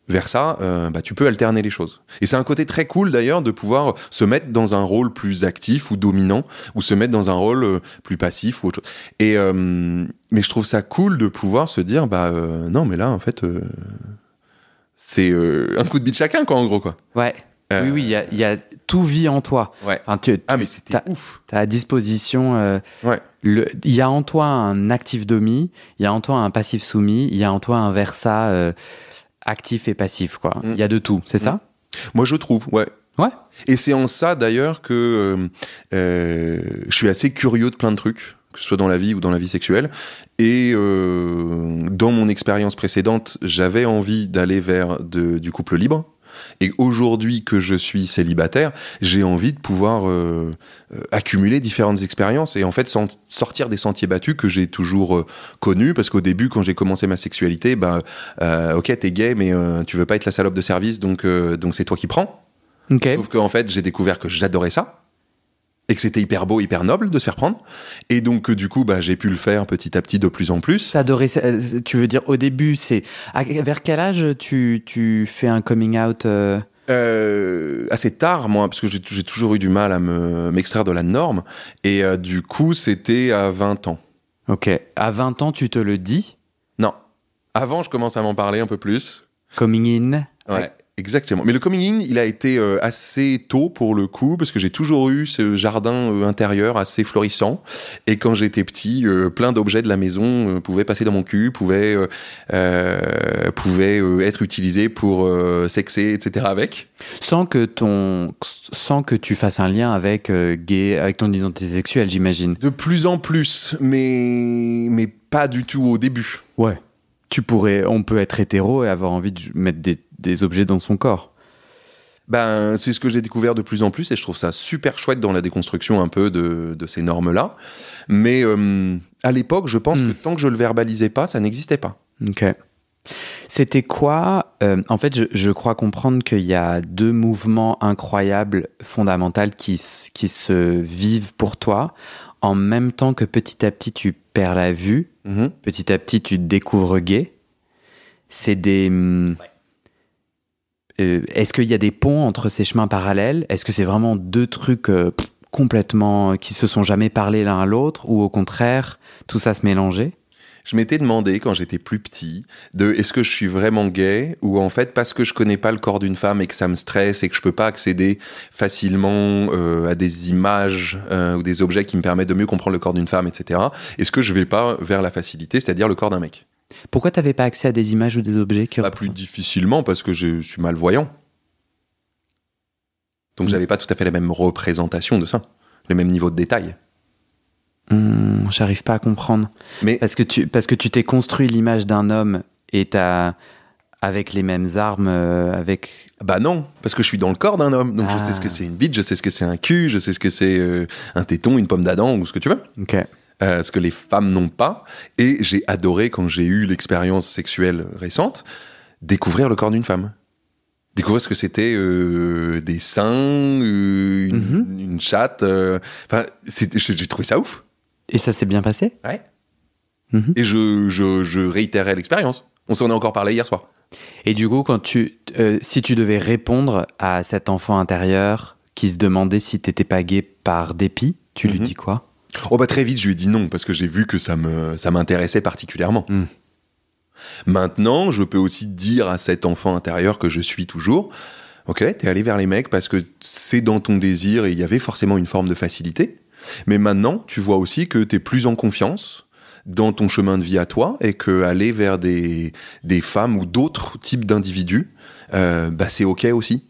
vers ça, tu peux alterner les choses. Et c'est un côté très cool d'ailleurs de pouvoir se mettre dans un rôle plus actif ou dominant, ou se mettre dans un rôle plus passif ou autre chose. Et mais je trouve ça cool de pouvoir se dire non, mais là en fait c'est un coup de bite chacun, quoi, en gros, quoi. Ouais. Oui, il y a tout vit en toi. Ouais. Enfin, mais c'était ouf. T'as à disposition. Ouais. Il y a en toi un actif domi, il y a en toi un passif soumis, il y a en toi un versa actif et passif, quoi. Il y a de tout, c'est ça ? Moi, je trouve, ouais. Ouais. Et c'est en ça, d'ailleurs, que je suis assez curieux de plein de trucs, que ce soit dans la vie ou dans la vie sexuelle. Et dans mon expérience précédente, j'avais envie d'aller vers du couple libre. Et aujourd'hui que je suis célibataire, j'ai envie de pouvoir accumuler différentes expériences et en fait sortir des sentiers battus que j'ai toujours connus, parce qu'au début, quand j'ai commencé ma sexualité, ok, t'es gay, mais tu veux pas être la salope de service, donc c'est toi qui prends. Okay. Sauf qu'en fait, j'ai découvert que j'adorais ça et que c'était hyper beau, hyper noble de se faire prendre. Et donc, du coup, j'ai pu le faire petit à petit de plus en plus. T'adorais, tu veux dire, au début, c'est... Vers quel âge tu fais un coming out assez tard, moi, parce que j'ai toujours eu du mal à m'extraire de la norme. Et du coup, c'était à 20 ans. Ok. À 20 ans, tu te le dis ? Non. Avant, je commence à m'en parler un peu plus. Coming in ? Ouais. Exactement. Mais le coming in, il a été assez tôt pour le coup, parce que j'ai toujours eu ce jardin intérieur assez florissant. Et quand j'étais petit, plein d'objets de la maison pouvaient passer dans mon cul, pouvaient être utilisés pour sexer, etc. avec. Sans que tu fasses un lien avec gay, avec ton identité sexuelle, j'imagine. De plus en plus, mais pas du tout au début. Ouais. On peut être hétéro et avoir envie de mettre des objets dans son corps. C'est ce que j'ai découvert de plus en plus et je trouve ça super chouette dans la déconstruction un peu de ces normes-là. Mais à l'époque, je pense que tant que je le verbalisais pas, ça n'existait pas. Ok. C'était quoi en fait, je crois comprendre qu'il y a deux mouvements incroyables, fondamentaux qui se vivent pour toi. En même temps que petit à petit, tu perds la vue, petit à petit, tu te découvres gay. C'est des... est-ce qu'il y a des ponts entre ces chemins parallèles ? Est-ce que c'est vraiment deux trucs complètement... qui se sont jamais parlé l'un à l'autre ? Ou au contraire, tout ça se mélangeait ? Je m'étais demandé, quand j'étais plus petit, est-ce que je suis vraiment gay, ou en fait, parce que je connais pas le corps d'une femme et que ça me stresse et que je peux pas accéder facilement à des images ou des objets qui me permettent de mieux comprendre le corps d'une femme, etc. Est-ce que je vais pas vers la facilité, c'est-à-dire le corps d'un mec ? Pourquoi t'avais pas accès à des images ou des objets Pas plus difficilement, parce que je suis malvoyant. Donc j'avais pas tout à fait la même représentation de ça, le même niveau de détail. J'arrive pas à comprendre. Mais parce que tu t'es construit l'image d'un homme et avec les mêmes armes, avec... non, parce que je suis dans le corps d'un homme, donc je sais ce que c'est une bite, je sais ce que c'est un cul, je sais ce que c'est un téton, une pomme d'Adam ou ce que tu veux. Ok. Ce que les femmes n'ont pas. Et j'ai adoré, quand j'ai eu l'expérience sexuelle récente, découvrir le corps d'une femme. Découvrir ce que c'était des seins, une chatte. J'ai trouvé ça ouf. Et ça s'est bien passé ? Ouais. Et je réitérais l'expérience. On s'en est encore parlé hier soir. Et du coup, si tu devais répondre à cet enfant intérieur qui se demandait si t'étais pas gay par dépit, tu lui dis quoi ? Très vite, je lui ai dit non, parce que j'ai vu que ça m'intéressait particulièrement. Maintenant, je peux aussi dire à cet enfant intérieur que je suis toujours, ok, t'es allé vers les mecs parce que c'est dans ton désir et il y avait forcément une forme de facilité. Mais maintenant, tu vois aussi que t'es plus en confiance, dans ton chemin de vie à toi, et que aller vers des femmes ou d'autres types d'individus, c'est ok aussi.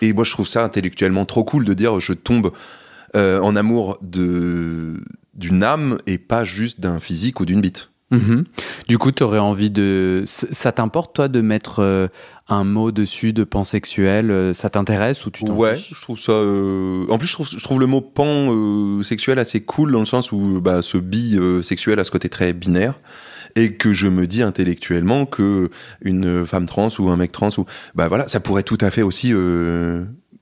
Et moi, je trouve ça intellectuellement trop cool de dire je tombe en amour d'une âme et pas juste d'un physique ou d'une bite. Mmh. Du coup, tu aurais envie de... Ça t'importe, toi, de mettre un mot dessus de pansexuel? Ça t'intéresse ou tu t'en fiches? Je trouve ça... En plus, je trouve le mot pansexuel assez cool, dans le sens où ce bisexuel a ce côté très binaire, et que je me dis intellectuellement que une femme trans ou un mec trans, ça pourrait tout à fait aussi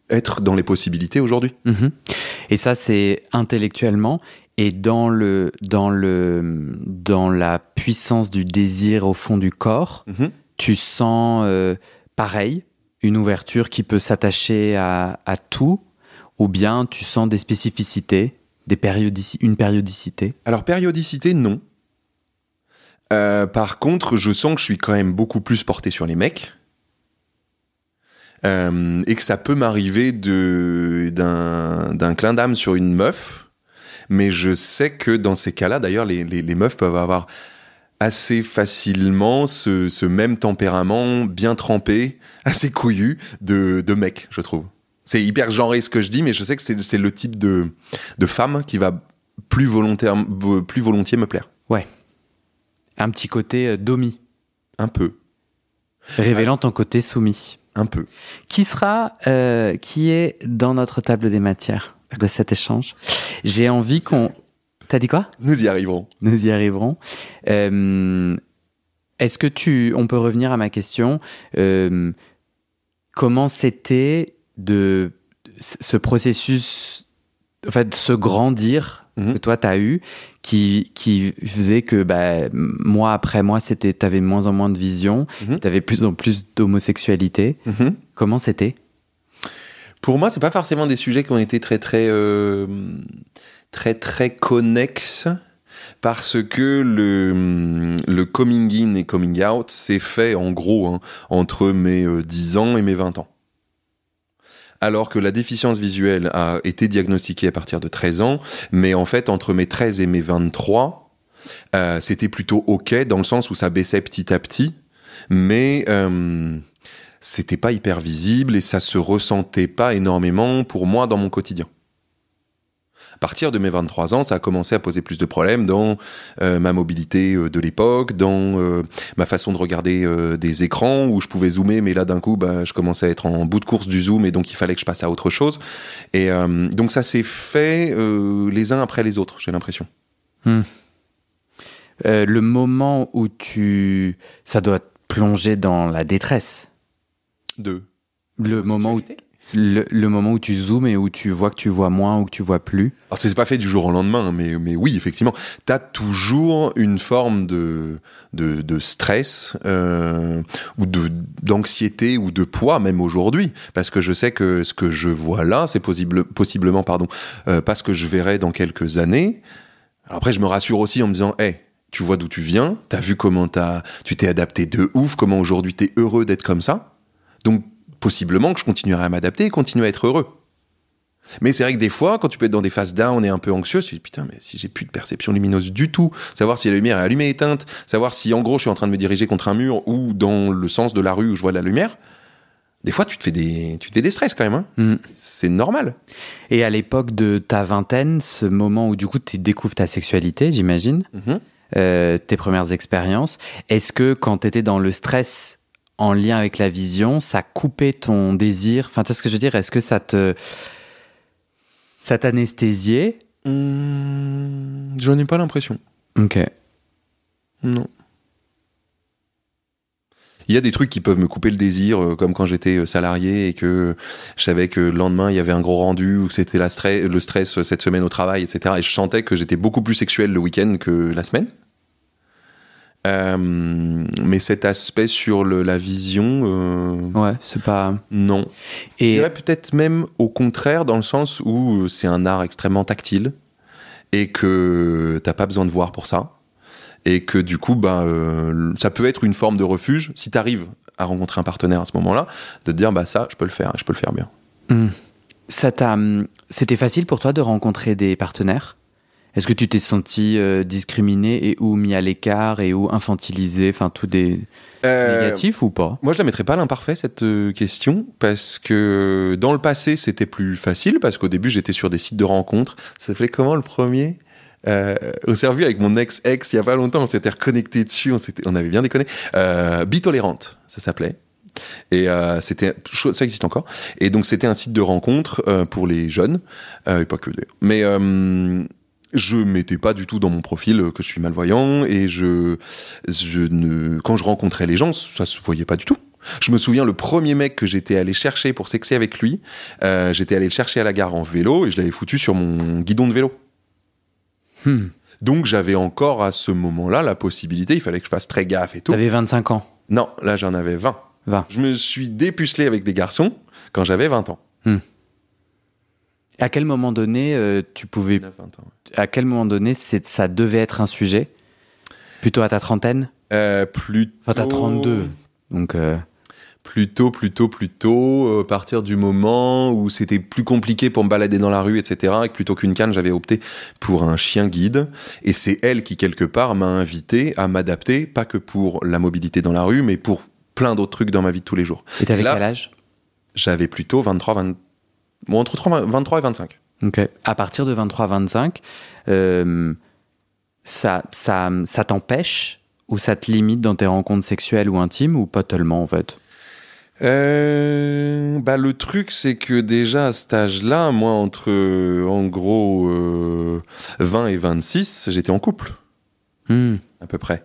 être dans les possibilités aujourd'hui. Mmh. Et ça, c'est intellectuellement... Et dans la puissance du désir au fond du corps, tu sens pareil, une ouverture qui peut s'attacher à tout, ou bien tu sens des spécificités, une périodicité? Alors, périodicité, non. Par contre, je sens que je suis quand même beaucoup plus porté sur les mecs. Et que ça peut m'arriver d'un clin d'âme sur une meuf. Mais je sais que dans ces cas-là, d'ailleurs, les meufs peuvent avoir assez facilement ce même tempérament bien trempé, assez couillu de mec, je trouve. C'est hyper genré ce que je dis, mais je sais que c'est le type de femme qui va plus volontiers me plaire. Ouais. Un petit côté domi. Un peu. Révélant ton côté soumis. Un peu. Qui est dans notre table des matières de cet échange? J'ai envie qu'on... T'as dit quoi? Nous y arriverons. Nous y arriverons. Est-ce que on peut revenir à ma question? Comment c'était de ce processus, en fait, se grandir que toi t'as eu, qui faisait que mois après mois, t'avais de moins en moins de vision, t'avais plus en plus d'homosexualité. Comment c'était? Pour moi, c'est pas forcément des sujets qui ont été très connexes, parce que le coming in et coming out s'est fait en gros entre mes 10 ans et mes 20 ans. Alors que la déficience visuelle a été diagnostiquée à partir de 13 ans, mais en fait, entre mes 13 et mes 23, c'était plutôt ok, dans le sens où ça baissait petit à petit, mais... c'était pas hyper visible et ça se ressentait pas énormément pour moi dans mon quotidien. À partir de mes 23 ans, ça a commencé à poser plus de problèmes dans ma mobilité de l'époque, dans ma façon de regarder des écrans où je pouvais zoomer, mais là d'un coup, je commençais à être en bout de course du zoom et donc il fallait que je passe à autre chose. Et donc ça s'est fait les uns après les autres, j'ai l'impression. Le moment où ça doit te plonger dans la détresse. Le moment où tu zoomes et où tu vois que tu vois moins ou que tu vois plus. Alors c'est pas fait du jour au lendemain, mais oui, effectivement, t'as toujours une forme de stress ou d'anxiété ou de poids même aujourd'hui, parce que je sais que ce que je vois là, c'est possiblement pas ce que je verrai dans quelques années. Alors après, je me rassure aussi en me disant, tu vois d'où tu viens, t'as vu comment tu t'es adapté de ouf, comment aujourd'hui t'es heureux d'être comme ça. Donc, possiblement que je continuerai à m'adapter et continuer à être heureux. Mais c'est vrai que des fois, quand tu peux être dans des phases down et un peu anxieux, tu te dis, putain, mais si j'ai plus de perception lumineuse du tout, savoir si la lumière est allumée ou éteinte, savoir si, en gros, je suis en train de me diriger contre un mur ou dans le sens de la rue où je vois la lumière, des fois, tu te fais des stress quand même. C'est normal. Et à l'époque de ta vingtaine, ce moment où, du coup, tu découvres ta sexualité, j'imagine, tes premières expériences, est-ce que quand tu étais dans le stress en lien avec la vision, ça coupait ton désir? Enfin, tu sais ce que je veux dire? Est-ce que ça t'anesthésiait? J'en ai pas l'impression. Ok. Non. Il y a des trucs qui peuvent me couper le désir, comme quand j'étais salarié et que je savais que le lendemain il y avait un gros rendu ou que c'était le stress cette semaine au travail, etc. Et je sentais que j'étais beaucoup plus sexuel le week-end que la semaine. Mais cet aspect sur la vision... ouais, c'est pas... Non. Et... je dirais peut-être même au contraire, dans le sens où c'est un art extrêmement tactile et que t'as pas besoin de voir pour ça. Et que du coup, ça peut être une forme de refuge, si t'arrives à rencontrer un partenaire à ce moment-là, de te dire, ça, je peux le faire, et je peux le faire bien. C'était facile pour toi de rencontrer des partenaires? Est-ce que tu t'es senti discriminé et ou mis à l'écart et ou infantilisé, enfin tout des négatifs ou pas? Moi, je la mettrais pas à l'imparfait, cette question, parce que dans le passé, c'était plus facile, parce qu'au début, j'étais sur des sites de rencontres. Ça s'appelait comment le premier? On s'est revu avec mon ex-ex il y a pas longtemps, on s'était reconnecté dessus, on avait bien déconné. Bitolérante, ça s'appelait. Et ça existe encore. Et donc c'était un site de rencontre pour les jeunes, et pas que d'ailleurs. Mais je mettais pas du tout dans mon profil que je suis malvoyant, et quand je rencontrais les gens, ça se voyait pas du tout. Je me souviens, le premier mec que j'étais allé chercher pour sexer avec lui, j'étais allé le chercher à la gare en vélo et je l'avais foutu sur mon guidon de vélo. Donc j'avais encore à ce moment-là la possibilité, il fallait que je fasse très gaffe et tout. T'avais 25 ans? Non, là j'en avais 20. Je me suis dépucelé avec des garçons quand j'avais 20 ans. À quel moment donné tu pouvais... 19, 20 ans. À quel moment donné ça devait être un sujet? Plutôt à ta trentaine? Plutôt... Enfin, t'as 32, donc... Plutôt, à partir du moment où c'était plus compliqué pour me balader dans la rue, etc., et que plutôt qu'une canne, j'avais opté pour un chien guide, et c'est elle qui, quelque part, m'a invité à m'adapter, pas que pour la mobilité dans la rue, mais pour plein d'autres trucs dans ma vie de tous les jours. Et t'avais quel âge? J'avais plutôt 23 et 25. Ok. À partir de 23-25, ça t'empêche ou ça te limite dans tes rencontres sexuelles ou intimes, ou pas tellement, en fait? Le truc, c'est que déjà à cet âge-là, moi, entre en gros 20 et 26, j'étais en couple. À peu près.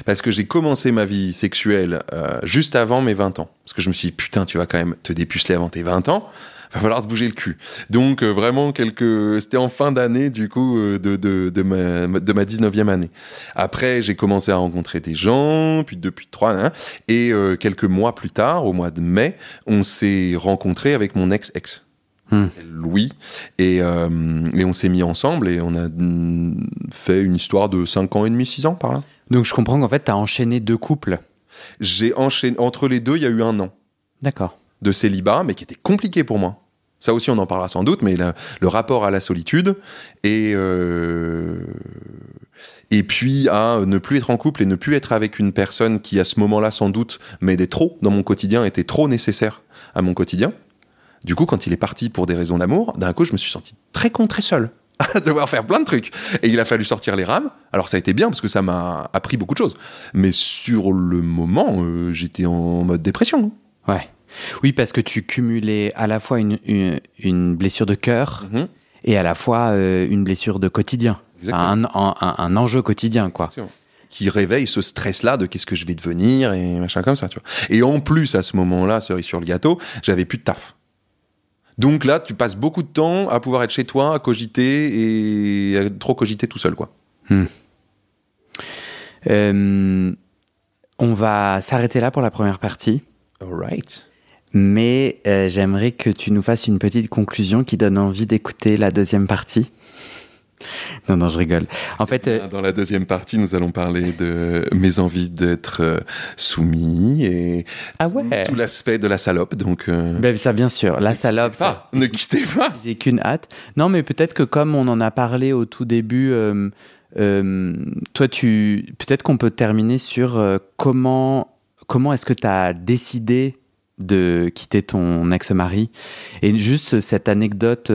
Parce que j'ai commencé ma vie sexuelle juste avant mes 20 ans. Parce que je me suis dit, putain, tu vas quand même te dépuceler avant tes 20 ans. Va falloir se bouger le cul. Donc vraiment c'était en fin d'année du coup de ma 19e année. Après j'ai commencé à rencontrer des gens, puis depuis 3 et quelques mois plus tard, au mois de mai, on s'est rencontrés avec mon ex-ex. Louis, et on s'est mis ensemble et on a fait une histoire de 5 ans et demi, 6 ans par là. Donc je comprends qu'en fait t'as enchaîné 2 couples. J'ai enchaîné, entre les deux il y a eu 1 an. D'accord. De célibat, mais qui était compliqué pour moi. Ça aussi, on en parlera sans doute, mais le rapport à la solitude et puis à ne plus être en couple et ne plus être avec une personne qui, à ce moment-là, sans doute, m'aidait trop dans mon quotidien, était trop nécessaire à mon quotidien. Du coup, quand il est parti pour des raisons d'amour, d'un coup, je me suis senti très con, très seul, à devoir faire plein de trucs. Et il a fallu sortir les rames. Alors, ça a été bien, parce que ça m'a appris beaucoup de choses. Mais sur le moment, j'étais en mode dépression. Ouais. Oui, parce que tu cumulais à la fois une blessure de cœur et à la fois une blessure de quotidien. Un enjeu quotidien, quoi. Qui réveille ce stress-là de qu'est-ce que je vais devenir et machin comme ça, tu vois. Et en plus, à ce moment-là, cerise sur le gâteau, j'avais plus de taf. Donc là, tu passes beaucoup de temps à pouvoir être chez toi, à cogiter et à trop cogiter tout seul, quoi. On va s'arrêter là pour la première partie. All right. Mais j'aimerais que tu nous fasses une petite conclusion qui donne envie d'écouter la deuxième partie. Non, je rigole. En fait, dans la deuxième partie, nous allons parler de mes envies d'être soumis et tout l'aspect de la salope. Donc, ça, bien sûr, la salope. Ne quittez pas. J'ai qu'une hâte. Non, mais peut-être que comme on en a parlé au tout début, toi, peut-être qu'on peut terminer sur comment est-ce que tu as décidé de quitter ton ex-mari, et juste cette anecdote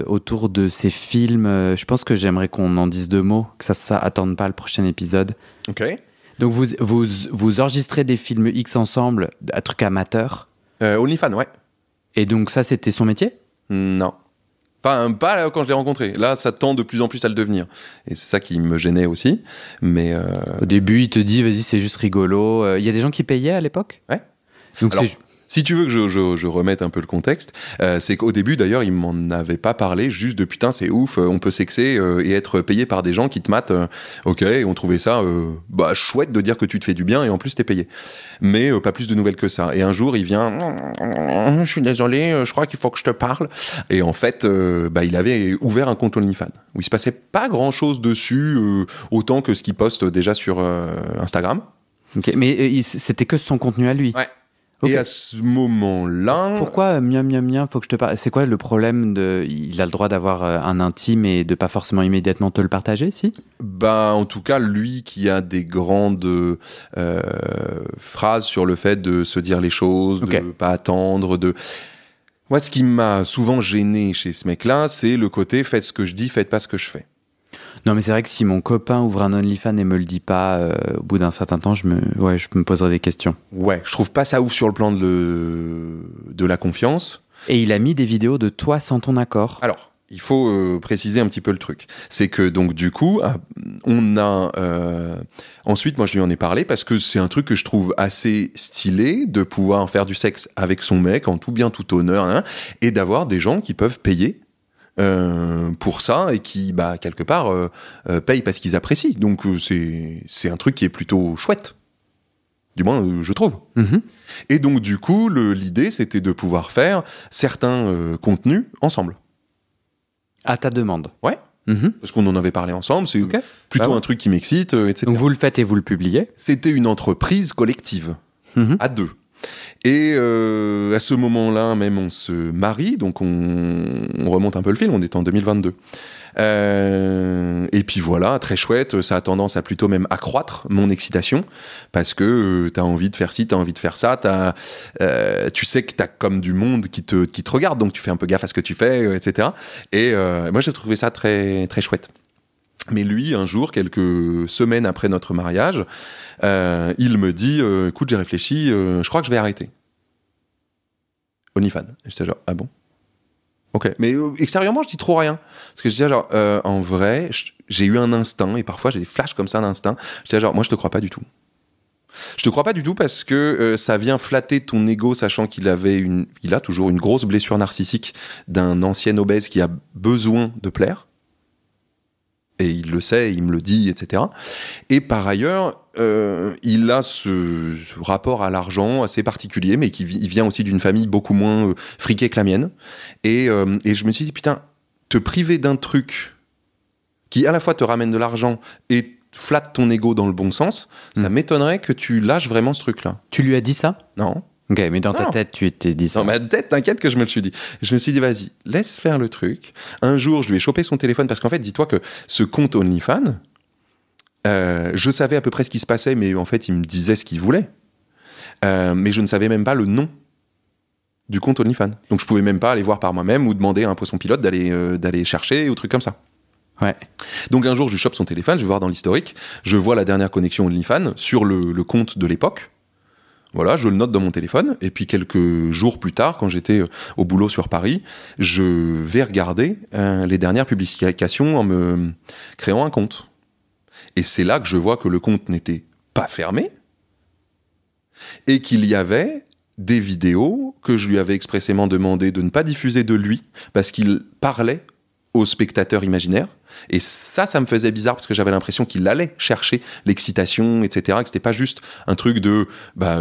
autour de ces films, je pense que j'aimerais qu'on en dise 2 mots, que ça attende pas le prochain épisode. Ok. Donc vous enregistrez des films X ensemble, un truc amateur. OnlyFans, ouais. Et donc ça, c'était son métier? Non. Pas là, quand je l'ai rencontré. Là, ça tend de plus en plus à le devenir. Et c'est ça qui me gênait aussi. Mais au début, il te dit, vas-y, c'est juste rigolo. Il y a des gens qui payaient à l'époque? Ouais. Donc alors, si tu veux que je remette un peu le contexte, c'est qu'au début, d'ailleurs, il m'en avait pas parlé, juste de putain, c'est ouf, on peut sexer et être payé par des gens qui te matent. Ok, et on trouvait ça chouette de dire que tu te fais du bien et en plus t'es payé. Mais pas plus de nouvelles que ça. Et un jour, il vient, je suis désolé, je crois qu'il faut que je te parle. Et en fait, il avait ouvert un compte OnlyFans où il se passait pas grand-chose dessus, autant que ce qu'il poste déjà sur Instagram. Ok, mais c'était que son contenu à lui. Ouais. Okay. Et à ce moment-là... Pourquoi miam miam miam, faut que je te parle? C'est quoi le problème il a le droit d'avoir un intime et de pas forcément immédiatement te le partager, si? Bah, en tout cas, lui qui a des grandes phrases sur le fait de se dire les choses, de pas attendre, de... Moi, ce qui m'a souvent gêné chez ce mec-là, c'est le côté « faites ce que je dis, faites pas ce que je fais ». Non, mais c'est vrai que si mon copain ouvre un OnlyFans et me le dit pas, au bout d'un certain temps, je me poserai des questions. Ouais, je trouve pas ça ouf sur le plan de la confiance. Et il a mis des vidéos de toi sans ton accord. Alors, il faut préciser un petit peu le truc. C'est que donc du coup, on a... ensuite, moi je lui en ai parlé parce que c'est un truc que je trouve assez stylé de pouvoir faire du sexe avec son mec en tout bien, tout honneur, hein, et d'avoir des gens qui peuvent payer pour ça et qui, bah, quelque part, payent parce qu'ils apprécient. Donc c'est un truc qui est plutôt chouette. Du moins, je trouve. Mm-hmm. Et donc, du coup, l'idée, c'était de pouvoir faire certains contenus ensemble. À ta demande. Ouais. Mm-hmm. Parce qu'on en avait parlé ensemble. C'est plutôt un truc qui m'excite, etc. Donc, vous le faites et vous le publiez. C'était une entreprise collective, à deux. Et à ce moment-là, même, on se marie, donc on remonte un peu le film, on est en 2022. Et puis voilà, très chouette, ça a tendance à plutôt même accroître mon excitation, parce que t'as envie de faire ci, t'as envie de faire ça, tu sais que t'as comme du monde qui te regarde, donc tu fais un peu gaffe à ce que tu fais, etc. Et moi, j'ai trouvé ça très, très chouette. Mais lui, un jour, quelques semaines après notre mariage, il me dit écoute, j'ai réfléchi, je crois que je vais arrêter. OnlyFans. Et j'étais genre, ah bon? Ok. Mais extérieurement, je dis trop rien. Parce que je disais genre, en vrai, j'ai eu un instinct, et parfois j'ai des flashs comme ça d'instinct. Je disais genre, moi je te crois pas du tout. Je te crois pas du tout parce que ça vient flatter ton ego, sachant qu'il a toujours une grosse blessure narcissique d'un ancien obèse qui a besoin de plaire. Et il le sait, il me le dit, etc. Et par ailleurs, il a ce rapport à l'argent assez particulier, mais il vient aussi d'une famille beaucoup moins friquée que la mienne. Et je me suis dit, putain, te priver d'un truc qui à la fois te ramène de l'argent et flatte ton ego dans le bon sens, ça m'étonnerait que tu lâches vraiment ce truc-là. Tu lui as dit ça? Non. Ok, mais dans ta tête, tu t'es dit ça. Dans ma tête, t'inquiète que je me le suis dit. Je me suis dit, vas-y, laisse faire le truc. Un jour, je lui ai chopé son téléphone, parce qu'en fait, dis-toi que ce compte OnlyFans, je savais à peu près ce qui se passait, mais en fait, il me disait ce qu'il voulait. Mais je ne savais même pas le nom du compte OnlyFans. Donc, je pouvais même pas aller voir par moi-même ou demander à un poisson pilote d'aller chercher ou truc comme ça. Ouais. Donc, un jour, je lui chope son téléphone, je vais voir dans l'historique, je vois la dernière connexion OnlyFans sur le compte de l'époque. Voilà, je le note dans mon téléphone, et puis quelques jours plus tard, quand j'étais au boulot sur Paris, je vais regarder les dernières publications en me créant un compte. Et c'est là que je vois que le compte n'était pas fermé, et qu'il y avait des vidéos que je lui avais expressément demandé de ne pas diffuser de lui, parce qu'il parlait aux spectateurs imaginaires. Et ça me faisait bizarre parce que j'avais l'impression qu'il allait chercher l'excitation, etc. Que c'était pas juste un truc de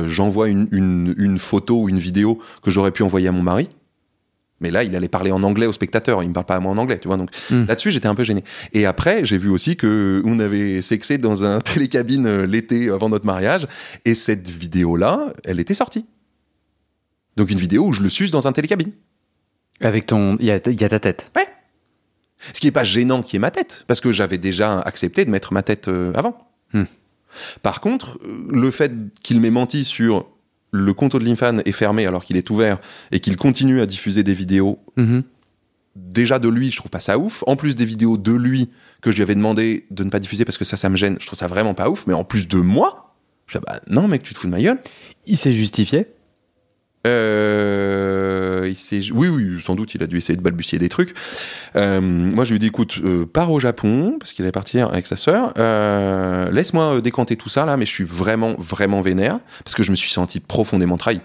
j'envoie une photo ou une vidéo que j'aurais pu envoyer à mon mari. Mais là, il allait parler en anglais aux spectateurs. Il me parle pas à moi en anglais, tu vois. Donc là-dessus, j'étais un peu gêné. Et après, j'ai vu aussi que on avait sexé dans un télécabine l'été avant notre mariage. Et cette vidéo-là, elle était sortie. Donc une vidéo où je le suce dans un télécabine. Avec il y a ta tête. Ouais. Ce qui n'est pas gênant qui est ma tête, parce que j'avais déjà accepté de mettre ma tête avant. Par contre, le fait qu'il m'ait menti sur le compte OnlyFans est fermé alors qu'il est ouvert et qu'il continue à diffuser des vidéos, déjà de lui, je trouve pas ça ouf. En plus des vidéos de lui que je lui avais demandé de ne pas diffuser parce que ça me gêne, je trouve ça vraiment pas ouf. Mais en plus de moi, je dis non mec, tu te fous de ma gueule. Il s'est justifié? Oui, sans doute, il a dû essayer de balbutier des trucs. Moi, je lui ai dit, écoute, pars au Japon, parce qu'il allait partir avec sa sœur, laisse-moi décanter tout ça, là, mais je suis vraiment, vraiment vénère, parce que je me suis senti profondément trahi.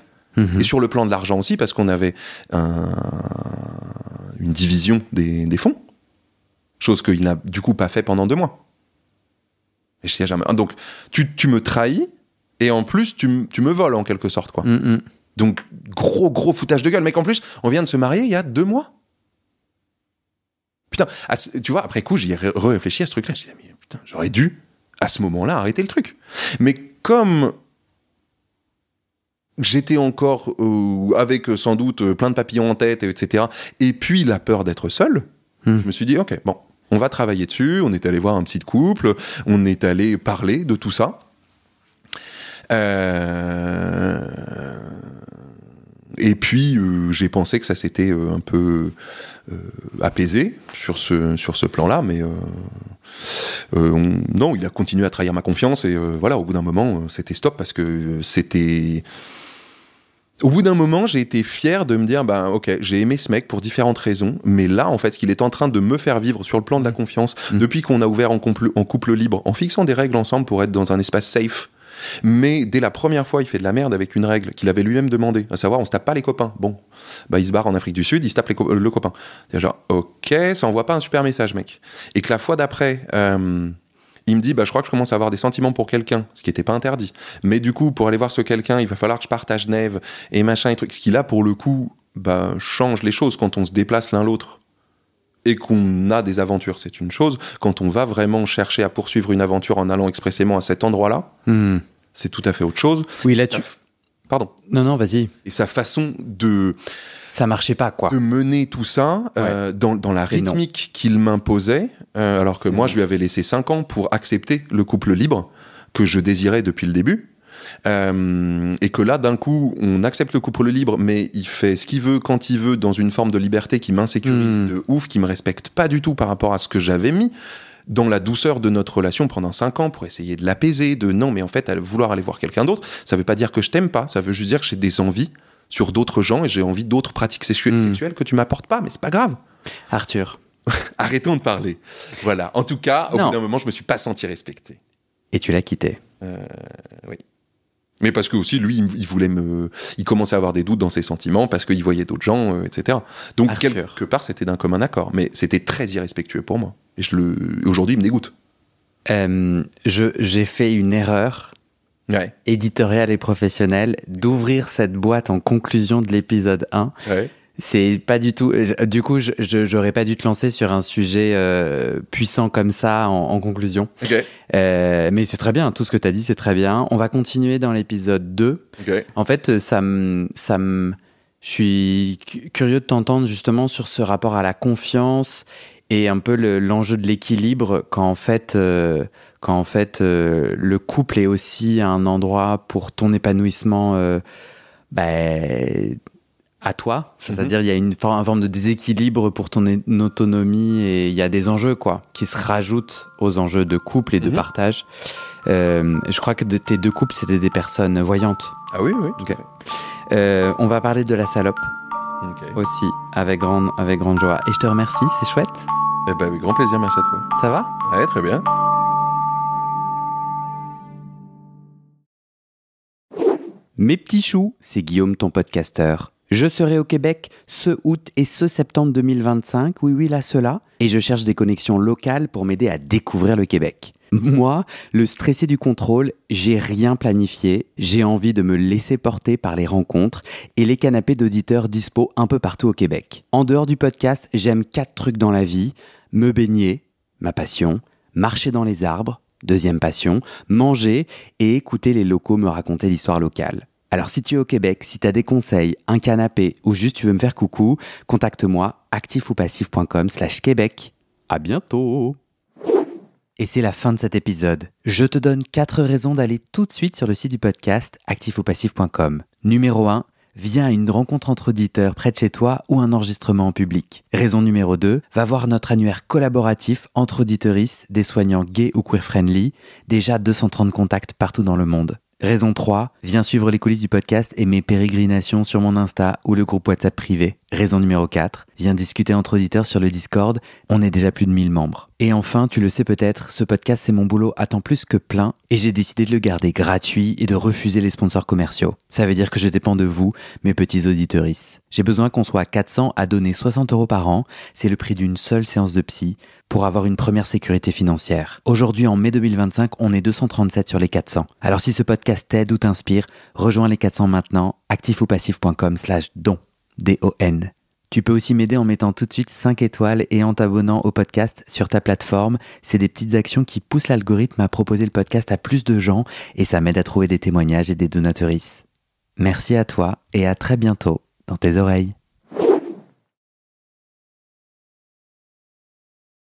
Et sur le plan de l'argent aussi, parce qu'on avait une division des fonds, chose qu'il n'a du coup pas fait pendant 2 mois. Et je sais jamais. Donc, tu me trahis, et en plus, tu me voles en quelque sorte, quoi. Donc, gros foutage de gueule. Mec, en plus, on vient de se marier il y a 2 mois. Putain, tu vois, après coup, j'y ai réfléchi à ce truc-là. Je me disais, mais putain, j'aurais dû, à ce moment-là, arrêter le truc. Mais comme j'étais encore avec sans doute plein de papillons en tête, etc. Et puis la peur d'être seul. Je me suis dit, ok, bon, on va travailler dessus. On est allé voir un petit couple, on est allé parler de tout ça. Et puis j'ai pensé que ça s'était un peu apaisé sur ce plan-là, mais non, il a continué à trahir ma confiance et voilà, au bout d'un moment, c'était stop parce que c'était. Au bout d'un moment, j'ai été fier de me dire, ben ok, j'ai aimé ce mec pour différentes raisons, mais là, en fait, ce qu'il est en train de me faire vivre sur le plan de la confiance, depuis qu'on a ouvert en couple libre, en fixant des règles ensemble pour être dans un espace safe. Mais dès la première fois, il fait de la merde avec une règle qu'il avait lui-même demandé, à savoir, on se tape pas les copains. Bon, bah il se barre en Afrique du Sud, il se tape le copain. C'est genre, ok, ça envoie pas un super message, mec. Et que la fois d'après, il me dit, bah je crois que je commence à avoir des sentiments pour quelqu'un, ce qui était pas interdit. Mais du coup, pour aller voir ce quelqu'un, il va falloir que je parte à Genève et machin et trucs. Ce qui là, pour le coup, bah change les choses quand on se déplace l'un l'autre. Et qu'on a des aventures, c'est une chose. Quand on va vraiment chercher à poursuivre une aventure en allant expressément à cet endroit-là, c'est tout à fait autre chose. Oui, là, Pardon. Non, vas-y. Et sa façon de... Ça marchait pas, quoi. De mener tout ça dans la rythmique qu'il m'imposait, alors que moi, je lui avais laissé 5 ans pour accepter le couple libre que je désirais depuis le début. Et que là, d'un coup, on accepte le couple libre, mais il fait ce qu'il veut, quand il veut, dans une forme de liberté qui m'insécurise de ouf, qui me respecte pas du tout par rapport à ce que j'avais mis dans la douceur de notre relation pendant 5 ans pour essayer de l'apaiser, de non, mais en fait, vouloir aller voir quelqu'un d'autre, ça veut pas dire que je t'aime pas, ça veut juste dire que j'ai des envies sur d'autres gens et j'ai envie d'autres pratiques sexuelles que tu m'apportes pas, mais c'est pas grave. Arthur. Arrêtons de parler. Voilà. En tout cas, au bout d'un moment, je me suis pas senti respecté. Et tu l'as quitté. Oui. Mais parce que aussi, lui, il commençait à avoir des doutes dans ses sentiments parce qu'il voyait d'autres gens, etc. Donc, Arthur. quelque part, c'était d'un commun accord. Mais c'était très irrespectueux pour moi. Et aujourd'hui, il me dégoûte. J'ai fait une erreur éditoriale et professionnelle d'ouvrir cette boîte en conclusion de l'épisode 1. Ouais. C'est pas du tout... Du coup, j'aurais pas dû te lancer sur un sujet puissant comme ça en conclusion. Okay. Mais c'est très bien, tout ce que tu as dit, c'est très bien. On va continuer dans l'épisode 2. Okay. En fait, je suis curieux de t'entendre justement sur ce rapport à la confiance et un peu l'enjeu de l'équilibre quand en fait, le couple est aussi un endroit pour ton épanouissement à toi, c'est-à-dire il y a une forme de déséquilibre pour ton autonomie et il y a des enjeux qui se rajoutent aux enjeux de couple et de partage. Je crois que de tes 2 couples, c'était des personnes voyantes. Ah oui, tout à fait. On va parler de la salope aussi, avec grande joie. Et je te remercie, c'est chouette. Eh ben, avec grand plaisir, merci à toi. Ça va ? Ouais, très bien. Mes petits choux, c'est Guillaume, ton podcasteur. Je serai au Québec ce août et ce septembre 2025, oui, là, cela, et je cherche des connexions locales pour m'aider à découvrir le Québec. Moi, le stressé du contrôle, j'ai rien planifié, j'ai envie de me laisser porter par les rencontres et les canapés d'auditeurs dispo un peu partout au Québec. En dehors du podcast, j'aime 4 trucs dans la vie, me baigner, ma passion, marcher dans les arbres, deuxième passion, manger et écouter les locaux me raconter l'histoire locale. Alors si tu es au Québec, si tu as des conseils, un canapé ou juste tu veux me faire coucou, contacte-moi activeoupassif.com/Québec. À bientôt. Et c'est la fin de cet épisode. Je te donne 4 raisons d'aller tout de suite sur le site du podcast activeoupassif.com. Numéro 1, viens à une rencontre entre auditeurs près de chez toi ou un enregistrement en public. Raison numéro 2, va voir notre annuaire collaboratif entre auditeuristes, des soignants gays ou queer-friendly, déjà 230 contacts partout dans le monde. Raison 3, viens suivre les coulisses du podcast et mes pérégrinations sur mon Insta ou le groupe WhatsApp privé. Raison numéro 4, viens discuter entre auditeurs sur le Discord, on est déjà plus de 1000 membres. Et enfin, tu le sais peut-être, ce podcast c'est mon boulot à temps plus que plein et j'ai décidé de le garder gratuit et de refuser les sponsors commerciaux. Ça veut dire que je dépends de vous, mes petits auditeuristes. J'ai besoin qu'on soit 400 à donner 60 € par an, c'est le prix d'une seule séance de psy, pour avoir une première sécurité financière. Aujourd'hui, en mai 2025, on est 237 sur les 400. Alors si ce podcast t'aide ou t'inspire, rejoins les 400 maintenant, activeoupassif.com/don. D-O-N. Tu peux aussi m'aider en mettant tout de suite 5 étoiles et en t'abonnant au podcast sur ta plateforme. C'est des petites actions qui poussent l'algorithme à proposer le podcast à plus de gens et ça m'aide à trouver des témoignages et des donatrices. Merci à toi et à très bientôt dans tes oreilles.